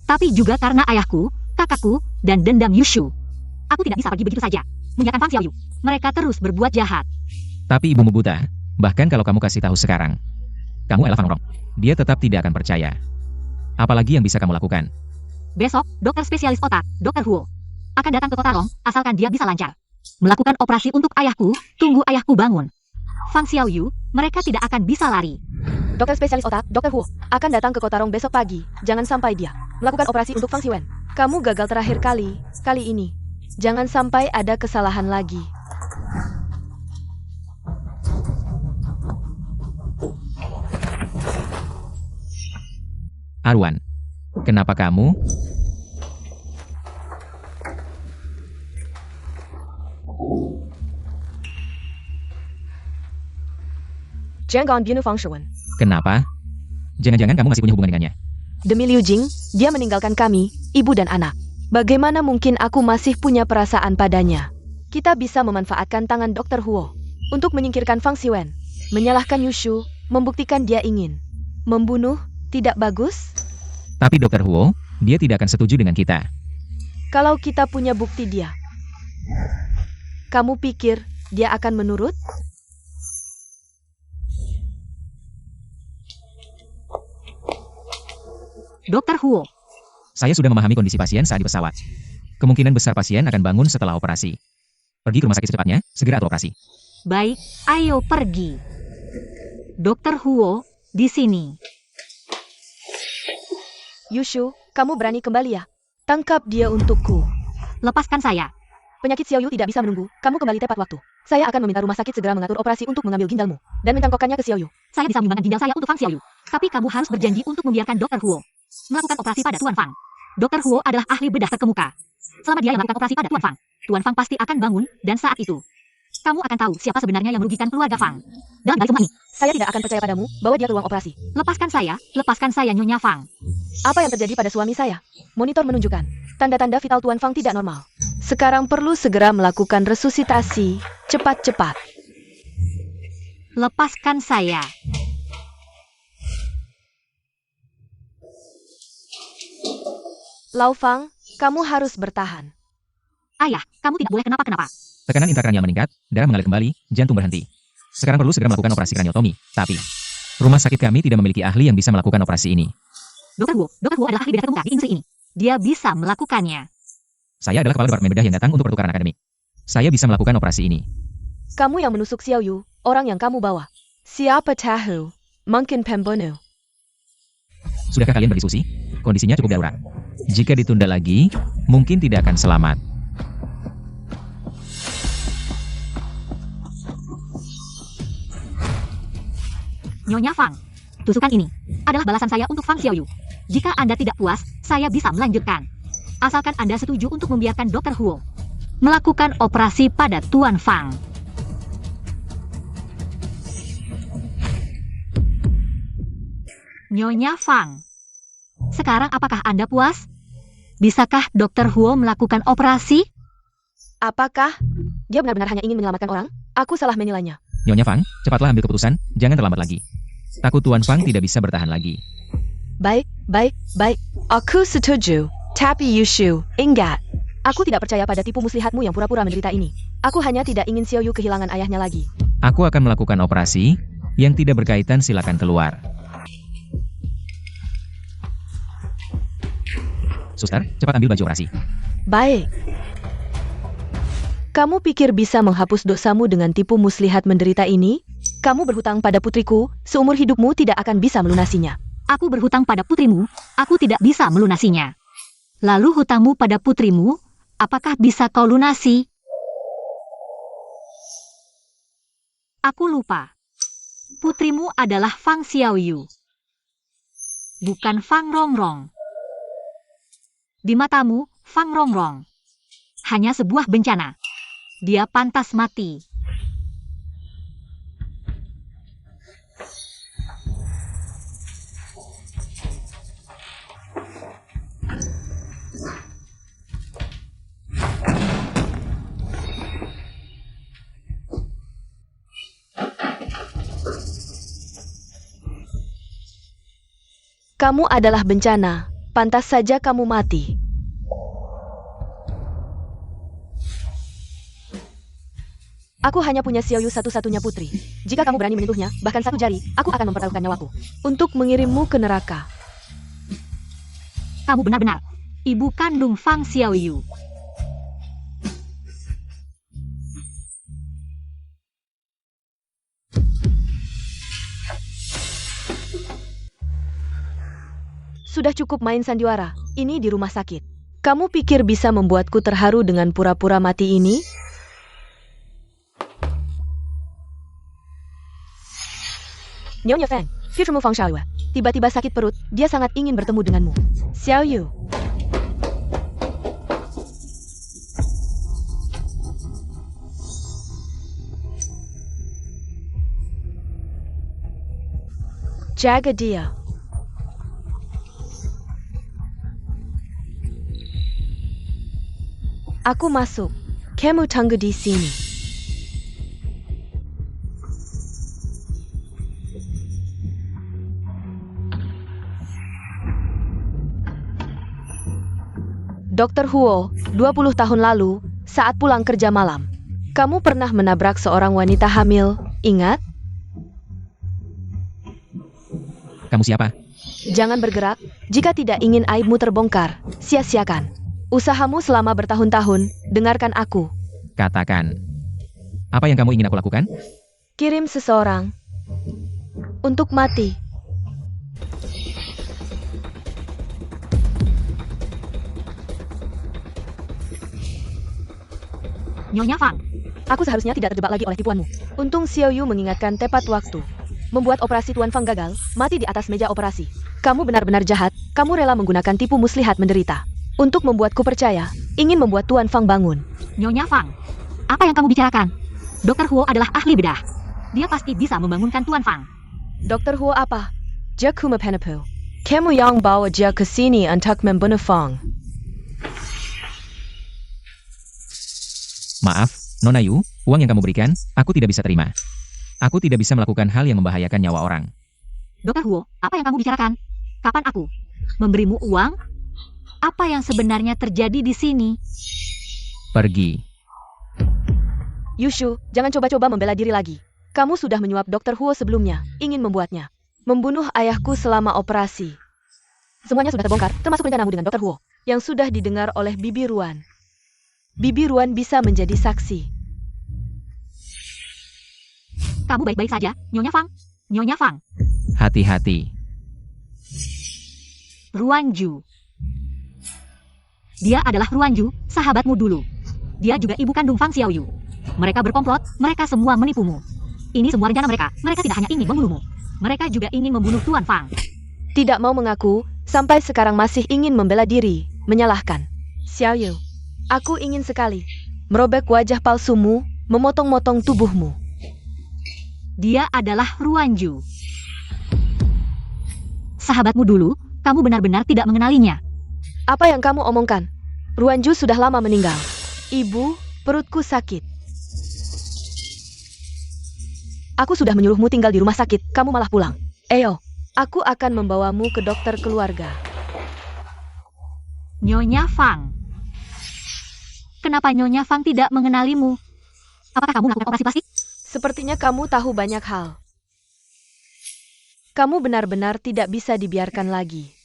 tapi juga karena ayahku, kakakku, dan dendam Yushu. Aku tidak bisa pergi begitu saja, meninggalkan Fang Xiaoyu. Mereka terus berbuat jahat. Tapi ibumu buta, bahkan kalau kamu kasih tahu sekarang. Kamu adalah Fang Rong. Dia tetap tidak akan percaya. Apalagi yang bisa kamu lakukan? Besok, dokter spesialis otak, Dr. Huo, akan datang ke kota Rong, asalkan dia bisa lancar melakukan operasi untuk ayahku. Tunggu ayahku bangun. Fang Xiaoyu, mereka tidak akan bisa lari. Dokter spesialis otak, Dr. Huo, akan datang ke kota Rong besok pagi. Jangan sampai dia melakukan operasi untuk Fang Xiwen. Kamu gagal terakhir kali ini. Jangan sampai ada kesalahan lagi. Arwan, kenapa kamu? Jangan bunuh Fang Shiwen. Kenapa? Jangan-jangan kamu masih punya hubungan dengannya? Demi Liu Jing, dia meninggalkan kami, ibu dan anak. Bagaimana mungkin aku masih punya perasaan padanya? Kita bisa memanfaatkan tangan Dr. Huo untuk menyingkirkan Fang Xiwen, menyalahkan Yushu, membuktikan dia ingin membunuh. Tidak bagus? Tapi Dr. Huo, dia tidak akan setuju dengan kita. Kalau kita punya bukti dia, kamu pikir dia akan menurut? Dr. Huo, Saya sudah memahami kondisi pasien saat di pesawat. Kemungkinan besar pasien akan bangun setelah operasi. Pergi ke rumah sakit secepatnya, segera atur operasi. baik, ayo pergi. Dr. Huo, di sini. Yushu, kamu berani kembali ya? Tangkap dia untukku. Lepaskan saya. Penyakit Xiaoyu tidak bisa menunggu, kamu kembali tepat waktu. Saya akan meminta rumah sakit segera mengatur operasi untuk mengambil ginjalmu dan mencangkokkannya ke Xiaoyu. Saya bisa menyumbangkan ginjal saya untuk Fang Xiaoyu. Tapi kamu harus berjanji untuk membiarkan Dr. Huo melakukan operasi pada Tuan Fang. Dr. Huo adalah ahli bedah terkemuka. Selama dia yang melakukan operasi pada Tuan Fang pasti akan bangun, dan saat itu kamu akan tahu siapa sebenarnya yang merugikan keluarga Fang. Dalam balik semua ini, Saya tidak akan percaya padamu, bawa dia ke ruang operasi. lepaskan saya Nyonya Fang. Apa yang terjadi pada suami saya? Monitor menunjukkan tanda-tanda vital Tuan Fang tidak normal. Sekarang perlu segera melakukan resusitasi, cepat-cepat. Lepaskan saya. Lau Fang, kamu harus bertahan. Ayah, kamu tidak boleh kenapa-kenapa. Tekanan intrakranial meningkat, darah mengalir kembali, jantung berhenti. Sekarang perlu segera melakukan operasi kraniotomi. Tapi, rumah sakit kami tidak memiliki ahli yang bisa melakukan operasi ini. Dr. Huo adalah ahli bedah terkemuka di industri ini. Dia bisa melakukannya. Saya adalah kepala departemen bedah yang datang untuk pertukaran akademik. Saya bisa melakukan operasi ini. Kamu yang menusuk Xiaoyu, orang yang kamu bawa. Siapa tahu, mungkin pembunuh. Sudahkah kalian berdiskusi? Kondisinya cukup darurat. Jika ditunda lagi, mungkin tidak akan selamat. Nyonya Fang, tusukan ini adalah balasan saya untuk Fang Xiaoyu. Jika Anda tidak puas, saya bisa melanjutkan. Asalkan Anda setuju untuk membiarkan Dr. Huo melakukan operasi pada Tuan Fang. Nyonya Fang, sekarang apakah Anda puas? Bisakah Dr. Huo melakukan operasi? Apakah dia benar-benar hanya ingin menyelamatkan orang? Aku salah menilainya. Nyonya Fang, cepatlah ambil keputusan, jangan terlambat lagi. Takut Tuan Fang tidak bisa bertahan lagi. Baik. Aku setuju. Tapi Yushu, ingat. Aku tidak percaya pada tipu muslihatmu yang pura-pura menderita ini. Aku hanya tidak ingin Xiaoyu kehilangan ayahnya lagi. Aku akan melakukan operasi, yang tidak berkaitan silakan keluar. Suster, cepat ambil baju operasi. Baik. Kamu pikir bisa menghapus dosamu dengan tipu muslihat menderita ini? Kamu berhutang pada putriku, seumur hidupmu tidak akan bisa melunasinya. Aku berhutang pada putrimu, aku tidak bisa melunasinya. Lalu hutangmu pada putrimu, Apakah bisa kau lunasi? Aku lupa. Putrimu adalah Fang Xiaoyu, bukan Fang Rongrong. Di matamu, Fang Rongrong hanya sebuah bencana. Dia pantas mati. Kamu adalah bencana. Pantas saja kamu mati. Aku hanya punya Xiaoyu satu-satunya putri. Jika kamu berani menyentuhnya, bahkan satu jari, aku akan mempertaruhkan nyawaku untuk mengirimmu ke neraka. Kamu benar-benar ibu kandung Fang Xiaoyu. Sudah cukup main sandiwara. Ini di rumah sakit. Kamu pikir bisa membuatku terharu dengan pura-pura mati ini? Nyonya Fang, Fishermu Fang Xiaoyu. Tiba-tiba sakit perut, dia sangat ingin bertemu denganmu. Xiaoyu. Jaga dia. Aku masuk. Kamu tunggu di sini. Dr. Huo, 20 tahun lalu, saat pulang kerja malam, kamu pernah menabrak seorang wanita hamil, ingat? Kamu siapa? Jangan bergerak, jika tidak ingin aibmu terbongkar, sia-siakan. Usahamu selama bertahun-tahun, dengarkan aku. Katakan. Apa yang kamu ingin aku lakukan? Kirim seseorang untuk mati. Nyonya Fang, Aku seharusnya tidak terjebak lagi oleh tipuanmu. Untung Xiaoyu mengingatkan tepat waktu. Membuat operasi Tuan Fang gagal, mati di atas meja operasi. Kamu benar-benar jahat, kamu rela menggunakan tipu muslihat menderita. Untuk membuatku percaya, ingin membuat Tuan Fang bangun. Nyonya Fang, apa yang kamu bicarakan? Dr. Huo adalah ahli bedah. Dia pasti bisa membangunkan Tuan Fang. Dr. Huo apa? Jaku mepenepu. Kamu yang bawa dia ke sini untuk membunuh Fang. Maaf, Nona Yu, uang yang kamu berikan, aku tidak bisa terima. Aku tidak bisa melakukan hal yang membahayakan nyawa orang. Dr. Huo, apa yang kamu bicarakan? Kapan aku memberimu uang? Apa yang sebenarnya terjadi di sini? Pergi. Yushu, jangan coba-coba membela diri lagi. Kamu sudah menyuap Dr. Huo sebelumnya, ingin membuatnya membunuh ayahku selama operasi. Semuanya sudah terbongkar, termasuk rencanamu dengan Dr. Huo, yang sudah didengar oleh Bibi Ruan. Bibi Ruan bisa menjadi saksi. Kamu baik-baik saja, Nyonya Fang? Nyonya Fang, Hati-hati. Ruanju. Dia adalah Ruanju, sahabatmu dulu. Dia juga ibu kandung Fang Xiaoyu. Mereka berkomplot, mereka semua menipumu. Ini semua rencana mereka. Mereka tidak hanya ingin membunuhmu. Mereka juga ingin membunuh Tuan Fang. Tidak mau mengaku, sampai sekarang masih ingin membela diri, menyalahkan. Xiaoyu, aku ingin sekali merobek wajah palsumu, memotong-motong tubuhmu. Dia adalah Ruanju. Sahabatmu dulu, kamu benar-benar tidak mengenalinya. Apa yang kamu omongkan? Ruanju sudah lama meninggal. Ibu, perutku sakit. Aku sudah menyuruhmu tinggal di rumah sakit, kamu malah pulang. Ayo, aku akan membawamu ke dokter keluarga. Nyonya Fang. Kenapa Nyonya Fang tidak mengenalimu? Apakah kamu melakukan operasi plastik? Sepertinya kamu tahu banyak hal. Kamu benar-benar tidak bisa dibiarkan lagi.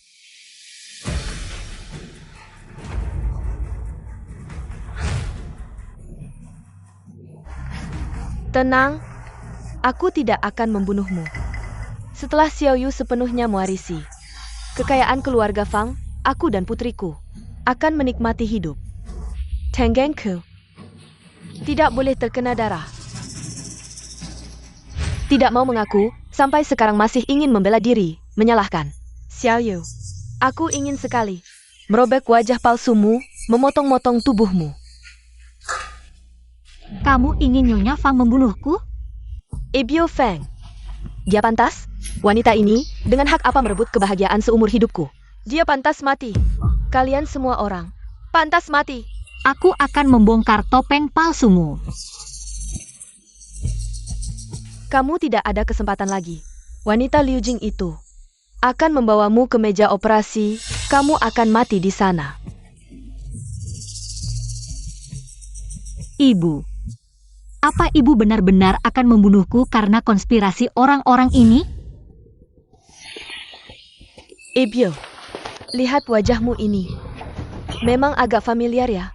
Tenang, aku tidak akan membunuhmu. Setelah Xiaoyu sepenuhnya mewarisi kekayaan keluarga Fang, aku dan putriku akan menikmati hidup. Tenggengku. Tidak boleh terkena darah. Tidak mau mengaku, sampai sekarang masih ingin membela diri, menyalahkan. Xiaoyu, aku ingin sekali merobek wajah palsumu, memotong-motong tubuhmu. Kamu ingin Nyonya Fang membunuhku? Ebio Feng. Dia pantas? Wanita ini, dengan hak apa merebut kebahagiaan seumur hidupku? Dia pantas mati. Kalian semua orang, pantas mati. Aku akan membongkar topeng palsumu. Kamu tidak ada kesempatan lagi. Wanita Liu Jing itu akan membawamu ke meja operasi. Kamu akan mati di sana. Ibu, apa ibu benar-benar akan membunuhku karena konspirasi orang-orang ini? Ebio, lihat wajahmu ini. Memang agak familiar ya?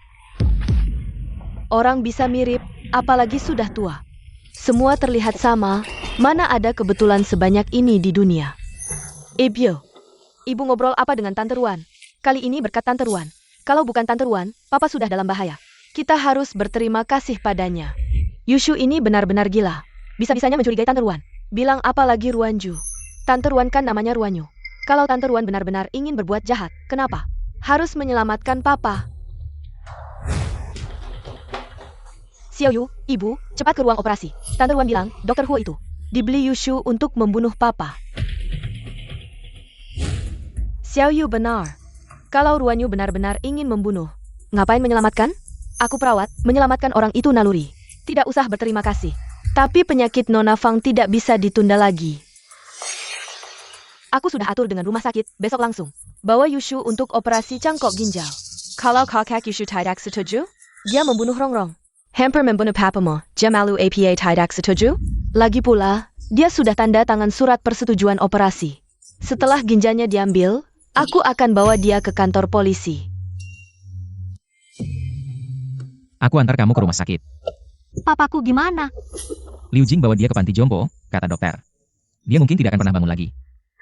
Orang bisa mirip, apalagi sudah tua. Semua terlihat sama, mana ada kebetulan sebanyak ini di dunia. Ebio, ibu ngobrol apa dengan Tante Ruan? Kali ini berkat Tante Ruan. Kalau bukan Tante Ruan, Papa sudah dalam bahaya. Kita harus berterima kasih padanya. Yushu ini benar-benar gila. Bisa-bisanya mencurigai Tante Ruan. Bilang apa lagi Ruanju. Tante Ruan kan namanya Ruanyu. Kalau Tante Ruan benar-benar ingin berbuat jahat, kenapa? Harus menyelamatkan Papa. Xiaoyu, ibu, cepat ke ruang operasi. Tante Ruan bilang, Dokter Huo itu dibeli Yushu untuk membunuh Papa. Xiaoyu benar. Kalau Ruanyu benar-benar ingin membunuh, ngapain menyelamatkan? Aku perawat, menyelamatkan orang itu naluri. Tidak usah berterima kasih. Tapi penyakit Nona Fang tidak bisa ditunda lagi. Aku sudah atur dengan rumah sakit, besok langsung bawa Yushu untuk operasi cangkok ginjal. Kalau kakak Yushu tidak setuju, dia membunuh Rongrong. Hampir membunuh papamu, Jamalu APA tidak setuju? Lagi pula, dia sudah tanda tangan surat persetujuan operasi. Setelah ginjalnya diambil, aku akan bawa dia ke kantor polisi. Aku antar kamu ke rumah sakit. Papaku gimana? Liu Jing bawa dia ke panti jompo, kata dokter. Dia mungkin tidak akan pernah bangun lagi.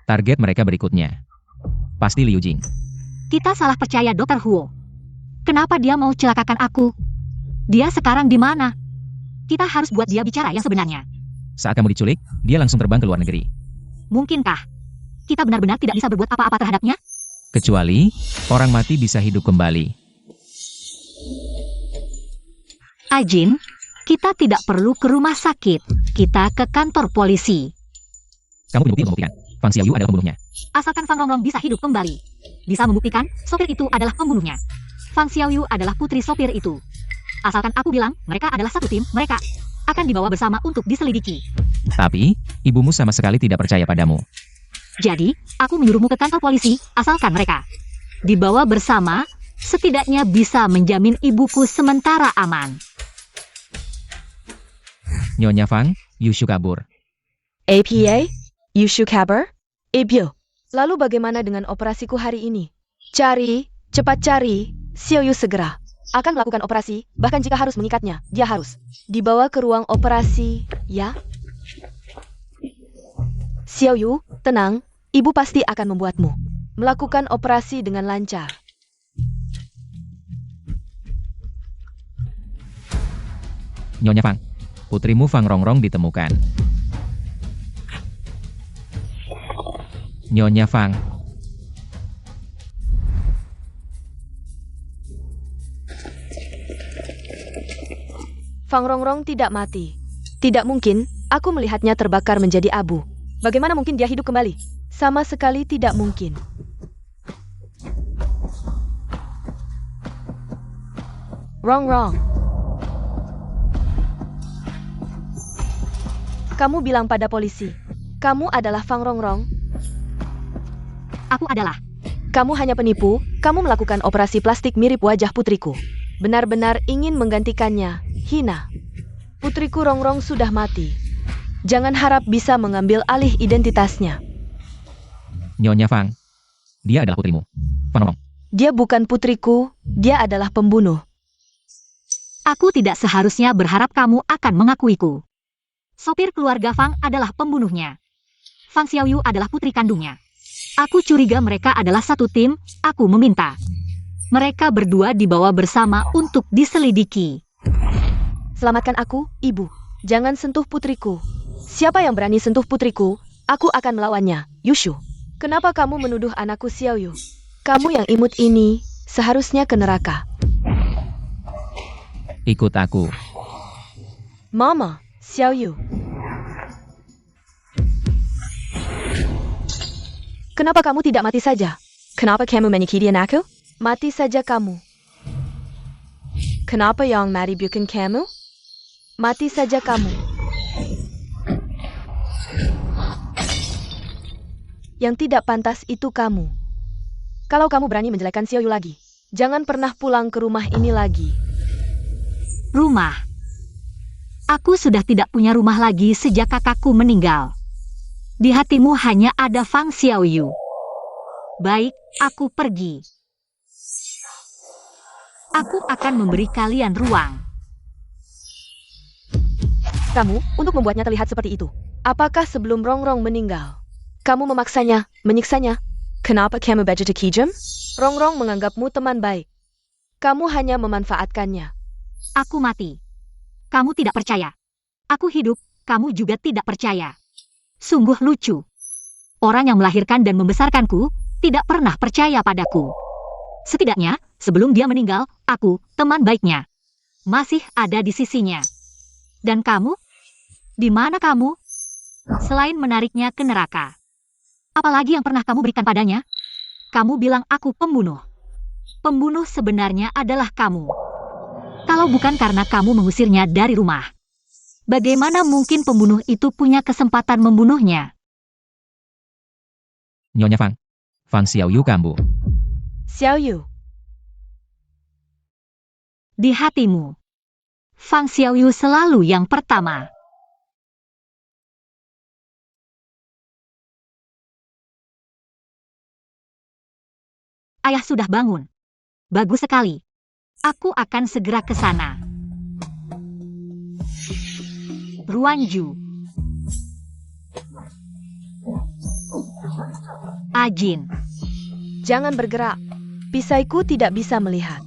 Target mereka berikutnya pasti Liu Jing. Kita salah percaya Dokter Huo. Kenapa dia mau celakakan aku? Dia sekarang di mana? Kita harus buat dia bicara yang sebenarnya. Saat kamu diculik, dia langsung terbang ke luar negeri. Mungkinkah kita benar-benar tidak bisa berbuat apa-apa terhadapnya? Kecuali orang mati bisa hidup kembali. Ajin, kita tidak perlu ke rumah sakit. Kita ke kantor polisi. Kamu punya bukti membuktikan Fang Xiaoyu adalah pembunuhnya. Asalkan Fang Rongrong bisa hidup kembali. Bisa membuktikan sopir itu adalah pembunuhnya. Fang Xiaoyu adalah putri sopir itu. Asalkan aku bilang mereka adalah satu tim, mereka akan dibawa bersama untuk diselidiki. Tapi, ibumu sama sekali tidak percaya padamu. Jadi, aku menyuruhmu ke kantor polisi, asalkan mereka dibawa bersama, setidaknya bisa menjamin ibuku sementara aman. Nyonya Fang, Yushu kabur. APA? Yushu kabar? Ebio, lalu bagaimana dengan operasiku hari ini? Cari, cepat cari, Xiaoyu segera akan melakukan operasi, bahkan jika harus mengikatnya, dia harus dibawa ke ruang operasi, ya? Xiaoyu, tenang, ibu pasti akan membuatmu melakukan operasi dengan lancar. Nyonya Fang, putrimu Fang Rongrong ditemukan. Nyonya Fang. Fang Rongrong tidak mati. Tidak mungkin, aku melihatnya terbakar menjadi abu. Bagaimana mungkin dia hidup kembali? Sama sekali tidak mungkin. Rongrong. Kamu bilang pada polisi, kamu adalah Fang Rongrong. Aku adalah. Kamu hanya penipu, kamu melakukan operasi plastik mirip wajah putriku. Benar-benar ingin menggantikannya. Hina. Putriku Rongrong sudah mati. Jangan harap bisa mengambil alih identitasnya. Nyonya Fang, dia adalah putrimu. Fang Rongrong. Dia bukan putriku, dia adalah pembunuh. Aku tidak seharusnya berharap kamu akan mengakuiku. Sopir keluarga Fang adalah pembunuhnya. Fang Xiaoyu adalah putri kandungnya. Aku curiga mereka adalah satu tim, aku meminta Mereka berdua dibawa bersama untuk diselidiki. Selamatkan aku, Ibu. Jangan sentuh putriku. Siapa yang berani sentuh putriku, aku akan melawannya. Yushu, kenapa kamu menuduh anakku Xiaoyu? Kamu yang imut ini seharusnya ke neraka. Ikut aku. Mama, Xiaoyu. Kenapa kamu tidak mati saja? Kenapa kamu menyakiti anakku? Mati saja kamu. Kenapa yang mati bukan kamu? Mati saja kamu. Yang tidak pantas itu kamu. Kalau kamu berani menjelekkan Xiaoyu lagi, jangan pernah pulang ke rumah ini lagi. Rumah. Aku sudah tidak punya rumah lagi sejak kakakku meninggal. Di hatimu hanya ada Fang Xiaoyu. Baik, aku pergi. Aku akan memberi kalian ruang. Kamu, untuk membuatnya terlihat seperti itu. Apakah sebelum Rongrong meninggal, kamu memaksanya, menyiksanya? Kenapa kamu begitu kejam? Rongrong menganggapmu teman baik. Kamu hanya memanfaatkannya. Aku mati. Kamu tidak percaya. Aku hidup, kamu juga tidak percaya. Sungguh lucu. Orang yang melahirkan dan membesarkanku tidak pernah percaya padaku. Setidaknya, sebelum dia meninggal, aku, teman baiknya, masih ada di sisinya. Dan kamu? Di mana kamu? Selain menariknya ke neraka. Apalagi yang pernah kamu berikan padanya? Kamu bilang aku pembunuh. Pembunuh sebenarnya adalah kamu. Kalau bukan karena kamu mengusirnya dari rumah, bagaimana mungkin pembunuh itu punya kesempatan membunuhnya? Nyonya Fang. Fang Xiaoyu kambu. Xiaoyu, Di hatimu, Fang Xiaoyu selalu yang pertama. Ayah sudah bangun. Bagus sekali. Aku akan segera ke sana. Ruanju. Ajin. jangan bergerak. Pisaiku tidak bisa melihat.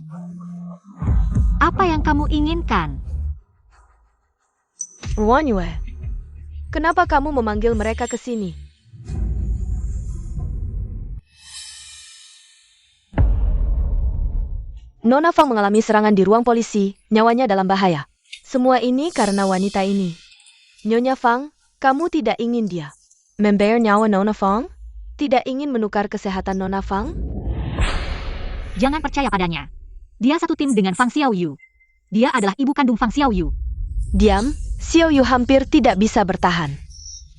Apa yang kamu inginkan? Ruanyue, kenapa kamu memanggil mereka ke sini? Nona Fang mengalami serangan di ruang polisi, nyawanya dalam bahaya. Semua ini karena wanita ini. Nyonya Fang, kamu tidak ingin dia membayar nyawa Nona Fang? Tidak ingin menukar kesehatan Nona Fang? Jangan percaya padanya. Dia satu tim dengan Fang Xiaoyu. Dia adalah ibu kandung Fang Xiaoyu. Diam, Xiaoyu hampir tidak bisa bertahan.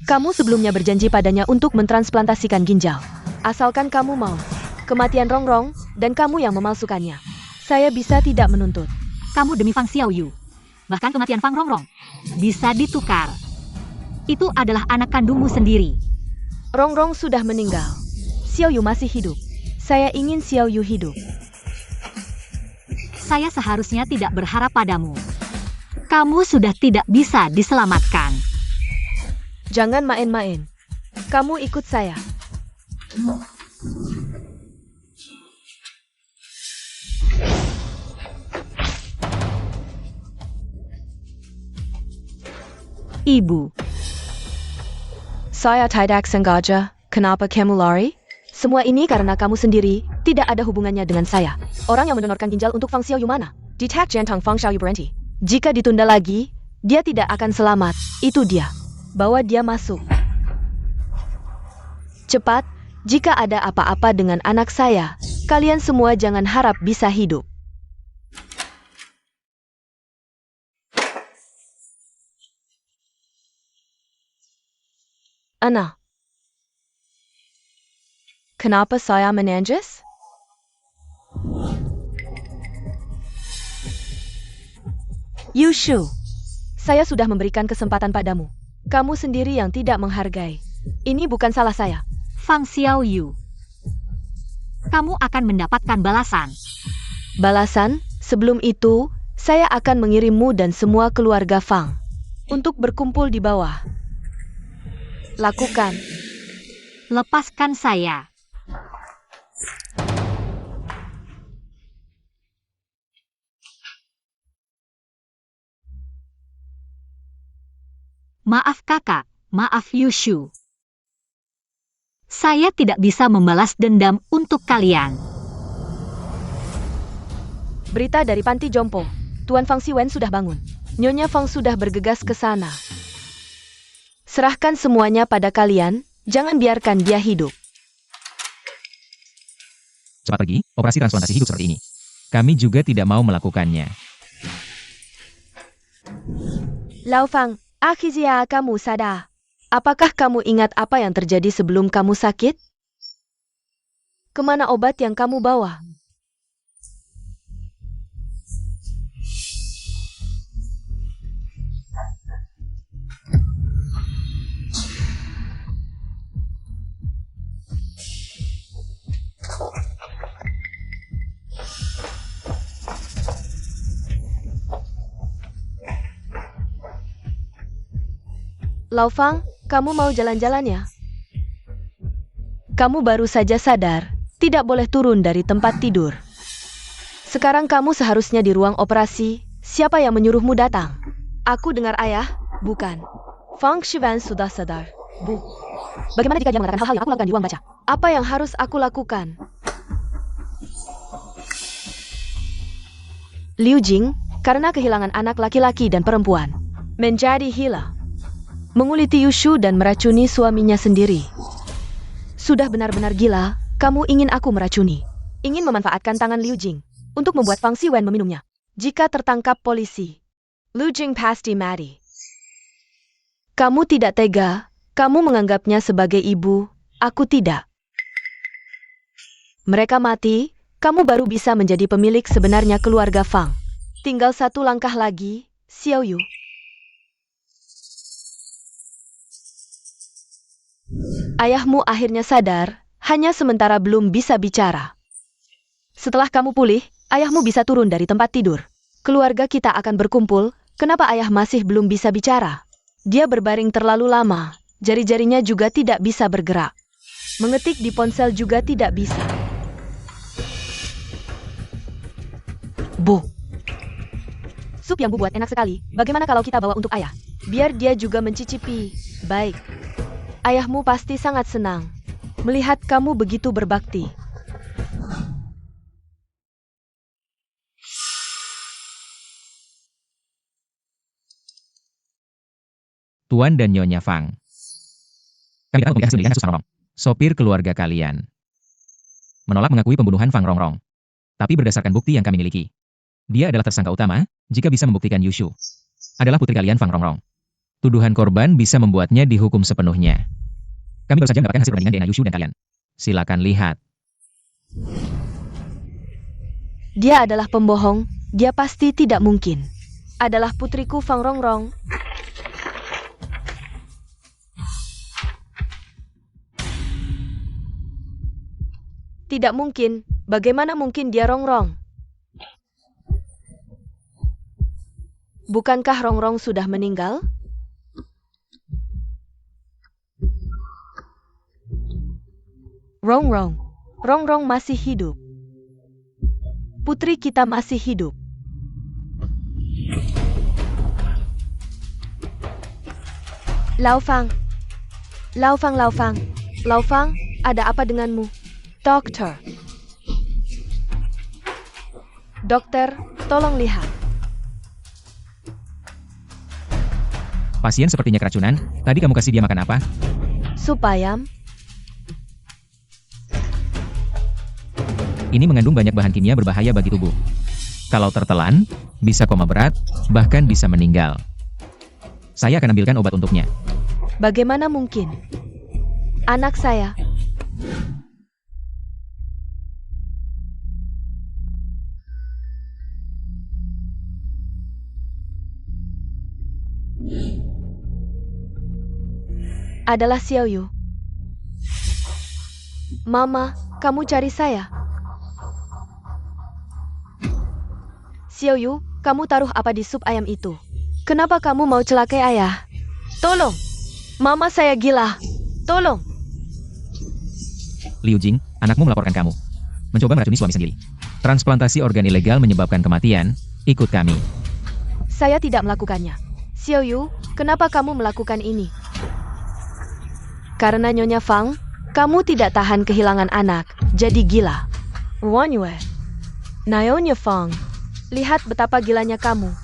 Kamu sebelumnya berjanji padanya untuk mentransplantasikan ginjal. Asalkan kamu mau. Kematian Rongrong, dan kamu yang memalsukannya. Saya bisa tidak menuntut. Kamu demi Fang Xiaoyu. Bahkan kematian Fang Rongrong bisa ditukar. Itu adalah anak kandungmu sendiri. Rongrong sudah meninggal. Xiaoyu masih hidup. Saya ingin Xiaoyu hidup. Saya seharusnya tidak berharap padamu. Kamu sudah tidak bisa diselamatkan. Jangan main-main. Kamu ikut saya. Ibu. Saya tidak sengaja. Kenapa kamu lari? Semua ini karena kamu sendiri, tidak ada hubungannya dengan saya. Orang yang mendonorkan ginjal untuk Fang Xiaoyu mana? Detak jantung Fang Xiaoyu berhenti. Jika ditunda lagi, dia tidak akan selamat. Itu dia. Bawa dia masuk. Cepat, jika ada apa-apa dengan anak saya, kalian semua jangan harap bisa hidup. Ana, kenapa saya menangis? Yushu, saya sudah memberikan kesempatan padamu. Kamu sendiri yang tidak menghargai. Ini bukan salah saya. Fang Xiaoyu. Kamu akan mendapatkan balasan. Balasan, sebelum itu, saya akan mengirimmu dan semua keluarga Fang untuk berkumpul di bawah. Lakukan. Lepaskan saya. Maaf kakak, maaf Yushu. Saya tidak bisa membalas dendam untuk kalian. Berita dari panti jompo. Tuan Fang Siwen sudah bangun. Nyonya Fang sudah bergegas ke sana. Serahkan semuanya pada kalian, jangan biarkan dia hidup. Cepat pergi, operasi transplantasi hidup seperti ini. Kami juga tidak mau melakukannya. Lao Fang, akhirnya kamu sadar. Apakah kamu ingat apa yang terjadi sebelum kamu sakit? Kemana obat yang kamu bawa? Lao Fang, kamu mau jalan-jalan ya? Kamu baru saja sadar, tidak boleh turun dari tempat tidur. Sekarang kamu seharusnya di ruang operasi. Siapa yang menyuruhmu datang? Aku dengar ayah, bukan. Fang Shivan sudah sadar. Bu. Bagaimana jika dia mengatakan hal-hal yang aku lakukan di ruang baca? Apa yang harus aku lakukan? Liu Jing, karena kehilangan anak laki-laki dan perempuan, menjadi gila. Menguliti Yushu dan meracuni suaminya sendiri. Sudah benar-benar gila, kamu ingin aku meracuni. Ingin memanfaatkan tangan Liu Jing untuk membuat Fang Siwen meminumnya. Jika tertangkap polisi, Liu Jing pasti mati. Kamu tidak tega, kamu menganggapnya sebagai ibu, aku tidak. Mereka mati, kamu baru bisa menjadi pemilik sebenarnya keluarga Fang. Tinggal satu langkah lagi, Xiao Yu. Ayahmu akhirnya sadar, hanya sementara belum bisa bicara. Setelah kamu pulih, ayahmu bisa turun dari tempat tidur. Keluarga kita akan berkumpul, kenapa ayah masih belum bisa bicara? Dia berbaring terlalu lama, jari-jarinya juga tidak bisa bergerak. Mengetik di ponsel juga tidak bisa. Bu. Sup yang Bu buat enak sekali, bagaimana kalau kita bawa untuk ayah? Biar dia juga mencicipi. Baik. Ayahmu pasti sangat senang melihat kamu begitu berbakti. Tuan dan Nyonya Fang. Kami akan memberikan hasil Fang Rongrong, sopir keluarga kalian. Menolak mengakui pembunuhan Fang Rongrong. Tapi berdasarkan bukti yang kami miliki, dia adalah tersangka utama jika bisa membuktikan Yushu adalah putri kalian Fang Rongrong. Tuduhan korban bisa membuatnya dihukum sepenuhnya. Kami baru saja mendapatkan hasil perbandingan DNA Yushu dan kalian. Silakan lihat. Dia adalah pembohong, dia pasti tidak mungkin. Adalah putriku Fang Rongrong. Tidak mungkin, bagaimana mungkin dia Rongrong? Bukankah Rongrong sudah meninggal? Rongrong masih hidup. Putri kita masih hidup. Lao Fang, ada apa denganmu? Dokter, tolong lihat. Pasien sepertinya keracunan. Tadi kamu kasih dia makan apa? Sup ayam. Ini mengandung banyak bahan kimia berbahaya bagi tubuh. Kalau tertelan, bisa koma berat, bahkan bisa meninggal. Saya akan ambilkan obat untuknya. Bagaimana mungkin? Anak saya. Adalah Xiao Yu. Mama, kamu cari saya. Xiao Yu, kamu taruh apa di sup ayam itu? Kenapa kamu mau celakai ayah? Tolong! Mama saya gila! Tolong! Liu Jing, anakmu melaporkan kamu mencoba meracuni suami sendiri. Transplantasi organ ilegal menyebabkan kematian. Ikut kami. Saya tidak melakukannya. Xiao Yu, Kenapa kamu melakukan ini? Karena Nyonya Fang, kamu tidak tahan kehilangan anak, jadi gila. Ruan Yue. Nyonya Fang, lihat betapa gilanya kamu.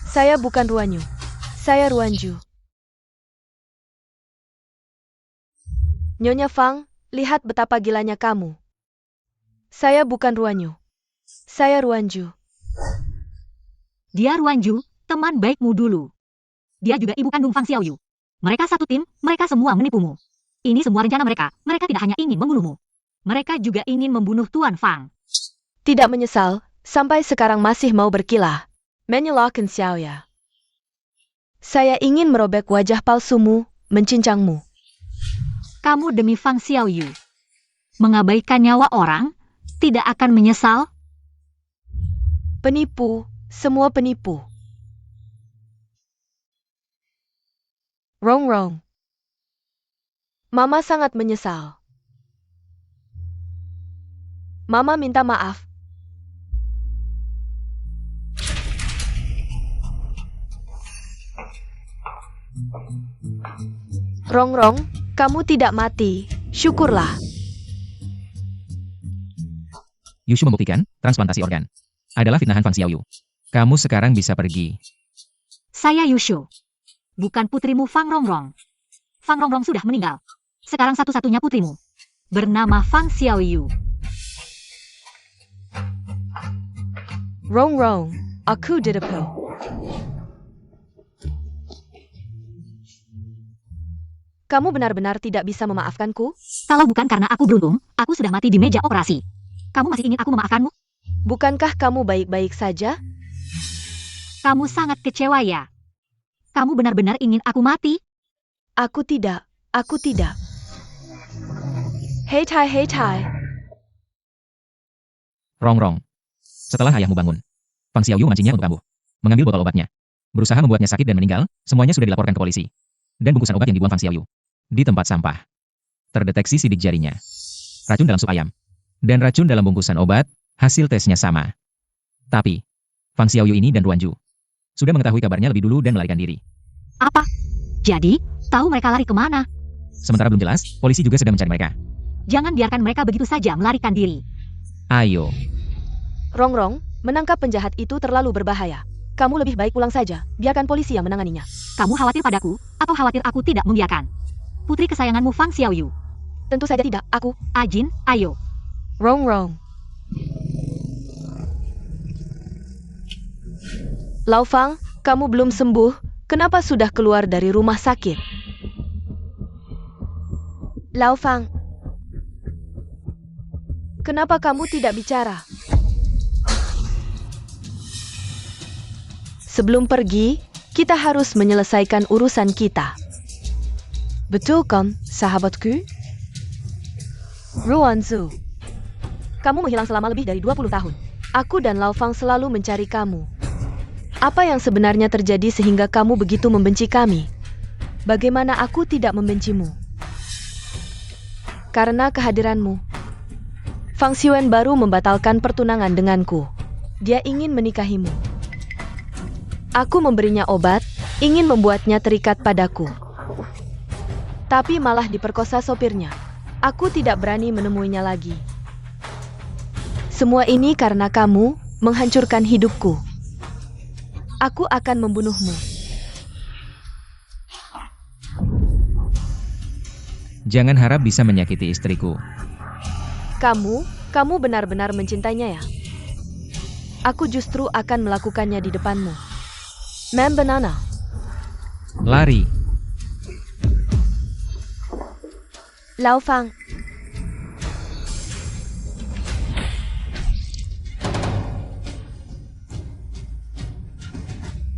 Saya bukan Ruan Yu. Saya Ruan Ju. Nyonya Fang, lihat betapa gilanya kamu. Saya bukan Ruan Yu. Saya Ruan Ju. Dia Ruan Ju, teman baikmu dulu. Dia juga ibu kandung Fang Xiaoyu. Mereka satu tim, mereka semua menipumu. Ini semua rencana mereka. Mereka tidak hanya ingin membunuhmu. Mereka juga ingin membunuh Tuan Fang. Tidak menyesal, sampai sekarang masih mau berkilah. Menyalahkan Xiaoya. Saya ingin merobek wajah palsumu, mencincangmu. Kamu demi Fang Xiaoyu mengabaikan nyawa orang, tidak akan menyesal. Penipu, semua penipu. Rong Rong. Mama sangat menyesal. Mama minta maaf. Rong Rong, kamu tidak mati. Syukurlah. Yushu membuktikan, transplantasi organ adalah fitnahan Fang Xiaoyu. Kamu sekarang bisa pergi. Saya Yushu. Bukan putrimu Fang Rongrong. Fang Rongrong sudah meninggal. Sekarang satu-satunya putrimu bernama Fang Xiaoyu. Rong Rong, aku ditipu. Kamu benar-benar tidak bisa memaafkanku? Kalau bukan karena aku beruntung, aku sudah mati di meja operasi. Kamu masih ingin aku memaafkanmu? Bukankah kamu baik-baik saja? Kamu sangat kecewa ya? Kamu benar-benar ingin aku mati? Aku tidak, aku tidak. Hei Tai, hei Tai. Rong. Setelah ayahmu bangun, Fang Xiaoyu memancingnya untuk kambuh. Mengambil botol obatnya. Berusaha membuatnya sakit dan meninggal, semuanya sudah dilaporkan ke polisi. Dan bungkusan obat yang dibuang Fang Xiaoyu di tempat sampah. Terdeteksi sidik jarinya. Racun dalam sup ayam. Dan racun dalam bungkusan obat, hasil tesnya sama. Tapi, Fang Xiaoyu ini dan Ruan Ju sudah mengetahui kabarnya lebih dulu dan melarikan diri. Apa? Jadi, tahu mereka lari kemana? Sementara belum jelas, polisi juga sedang mencari mereka. Jangan biarkan mereka begitu saja melarikan diri. Ayo. Rong Rong, menangkap penjahat itu terlalu berbahaya. Kamu lebih baik pulang saja, biarkan polisi yang menanganinya. Kamu khawatir padaku, atau khawatir aku tidak membiarkan putri kesayanganmu Fang Xiaoyu? Tentu saja tidak, aku. Ajin, ayo. Rong Rong. Lao Fang, kamu belum sembuh, kenapa sudah keluar dari rumah sakit? Lao Fang, kenapa kamu tidak bicara? Sebelum pergi, kita harus menyelesaikan urusan kita. Betul kan, sahabatku? Ruan Zu, kamu menghilang selama lebih dari 20 tahun. Aku dan Lao Fang selalu mencari kamu. Apa yang sebenarnya terjadi sehingga kamu begitu membenci kami? Bagaimana aku tidak membencimu? Karena kehadiranmu. Fang Xiwen baru membatalkan pertunangan denganku. Dia ingin menikahimu. Aku memberinya obat, ingin membuatnya terikat padaku. Tapi malah diperkosa sopirnya. Aku tidak berani menemuinya lagi. Semua ini karena kamu menghancurkan hidupku. Aku akan membunuhmu. Jangan harap bisa menyakiti istriku. Kamu benar-benar mencintainya ya? Aku justru akan melakukannya di depanmu. Ma'am Banana. Lari. Lao Fang.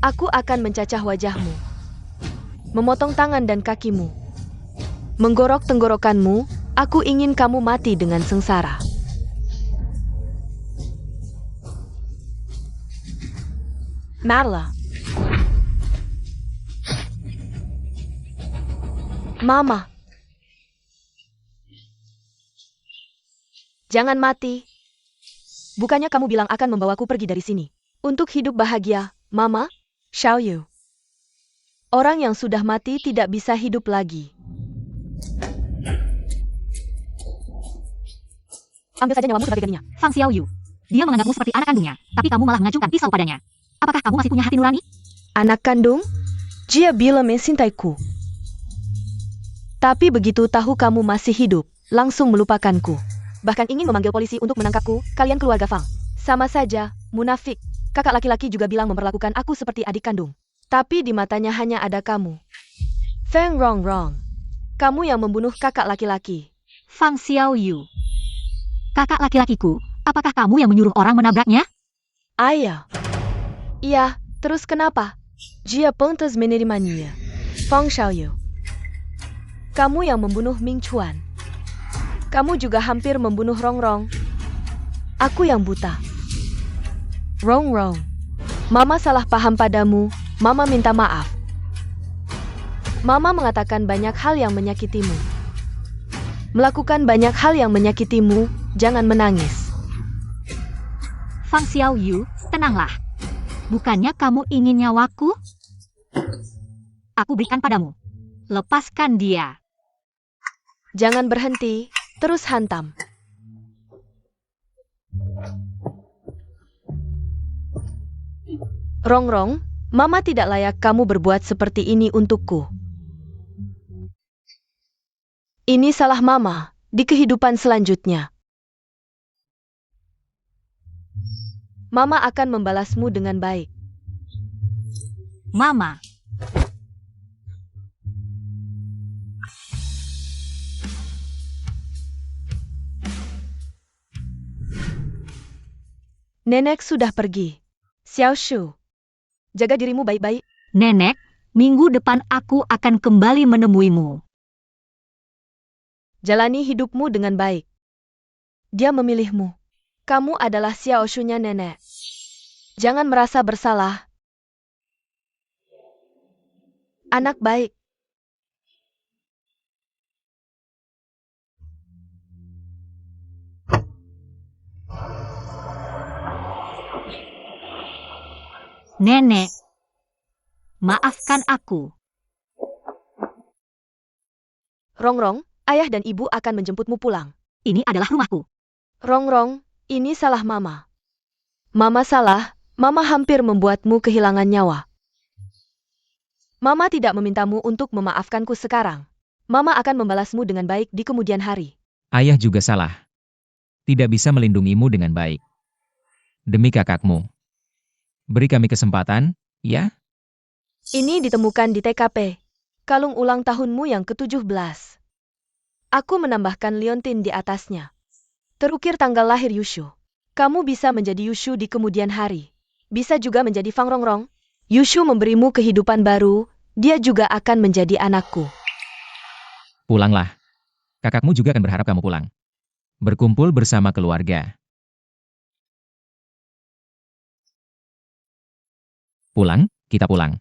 Aku akan mencacah wajahmu. Memotong tangan dan kakimu. Menggorok tenggorokanmu, aku ingin kamu mati dengan sengsara. Marla. Mama. Jangan mati. Bukannya kamu bilang akan membawaku pergi dari sini. Untuk hidup bahagia, Mama, Xiaoyu. Orang yang sudah mati tidak bisa hidup lagi. Ambil saja nyawamu sebagai gantinya. Fang Xiaoyu. Dia menganggapmu seperti anak kandungnya, tapi kamu malah mengacungkan pisau padanya. Apakah kamu masih punya hati nurani? Anak kandung? Dia bilang mencintaiku. Tapi begitu tahu kamu masih hidup, langsung melupakanku. Bahkan ingin memanggil polisi untuk menangkapku, kalian keluarga Fang. Sama saja, munafik. Kakak laki-laki juga bilang memperlakukan aku seperti adik kandung. Tapi di matanya hanya ada kamu. Feng Rongrong. Kamu yang membunuh kakak laki-laki. Fang Xiaoyu. Kakak laki-lakiku, apakah kamu yang menyuruh orang menabraknya? Ayah. Iya, terus kenapa? Dia pantas menerimanya. Fang Xiaoyu. Kamu yang membunuh Ming Chuan. Kamu juga hampir membunuh Rongrong. Aku yang buta. Rongrong. Mama salah paham padamu. Mama minta maaf. Mama mengatakan banyak hal yang menyakitimu. Melakukan banyak hal yang menyakitimu, jangan menangis. Fang Xiaoyu, tenanglah. Bukannya kamu ingin nyawaku? Aku berikan padamu. Lepaskan dia. Jangan berhenti, terus hantam. Rongrong, Mama tidak layak kamu berbuat seperti ini untukku. Ini salah Mama, di kehidupan selanjutnya. Mama akan membalasmu dengan baik. Mama. Nenek sudah pergi. Xiao Shu, jaga dirimu baik-baik. Nenek, minggu depan aku akan kembali menemuimu. Jalani hidupmu dengan baik. Dia memilihmu. Kamu adalah Xiao Shu-nya nenek. Jangan merasa bersalah. Anak baik. Nenek, maafkan aku. Rongrong, ayah dan ibu akan menjemputmu pulang. Ini adalah rumahku. Rongrong, ini salah Mama. Mama salah, Mama hampir membuatmu kehilangan nyawa. Mama tidak memintamu untuk memaafkanku sekarang. Mama akan membalasmu dengan baik di kemudian hari. Ayah juga salah. Tidak bisa melindungimu dengan baik. Demi kakakmu. Beri kami kesempatan, ya? Ini ditemukan di TKP. Kalung ulang tahunmu yang ke-17. Aku menambahkan liontin di atasnya. Terukir tanggal lahir Yushu. Kamu bisa menjadi Yushu di kemudian hari. Bisa juga menjadi Fang Rongrong. Yushu memberimu kehidupan baru, dia juga akan menjadi anakku. Pulanglah. Kakakmu juga akan berharap kamu pulang. Berkumpul bersama keluarga. Pulang, kita pulang.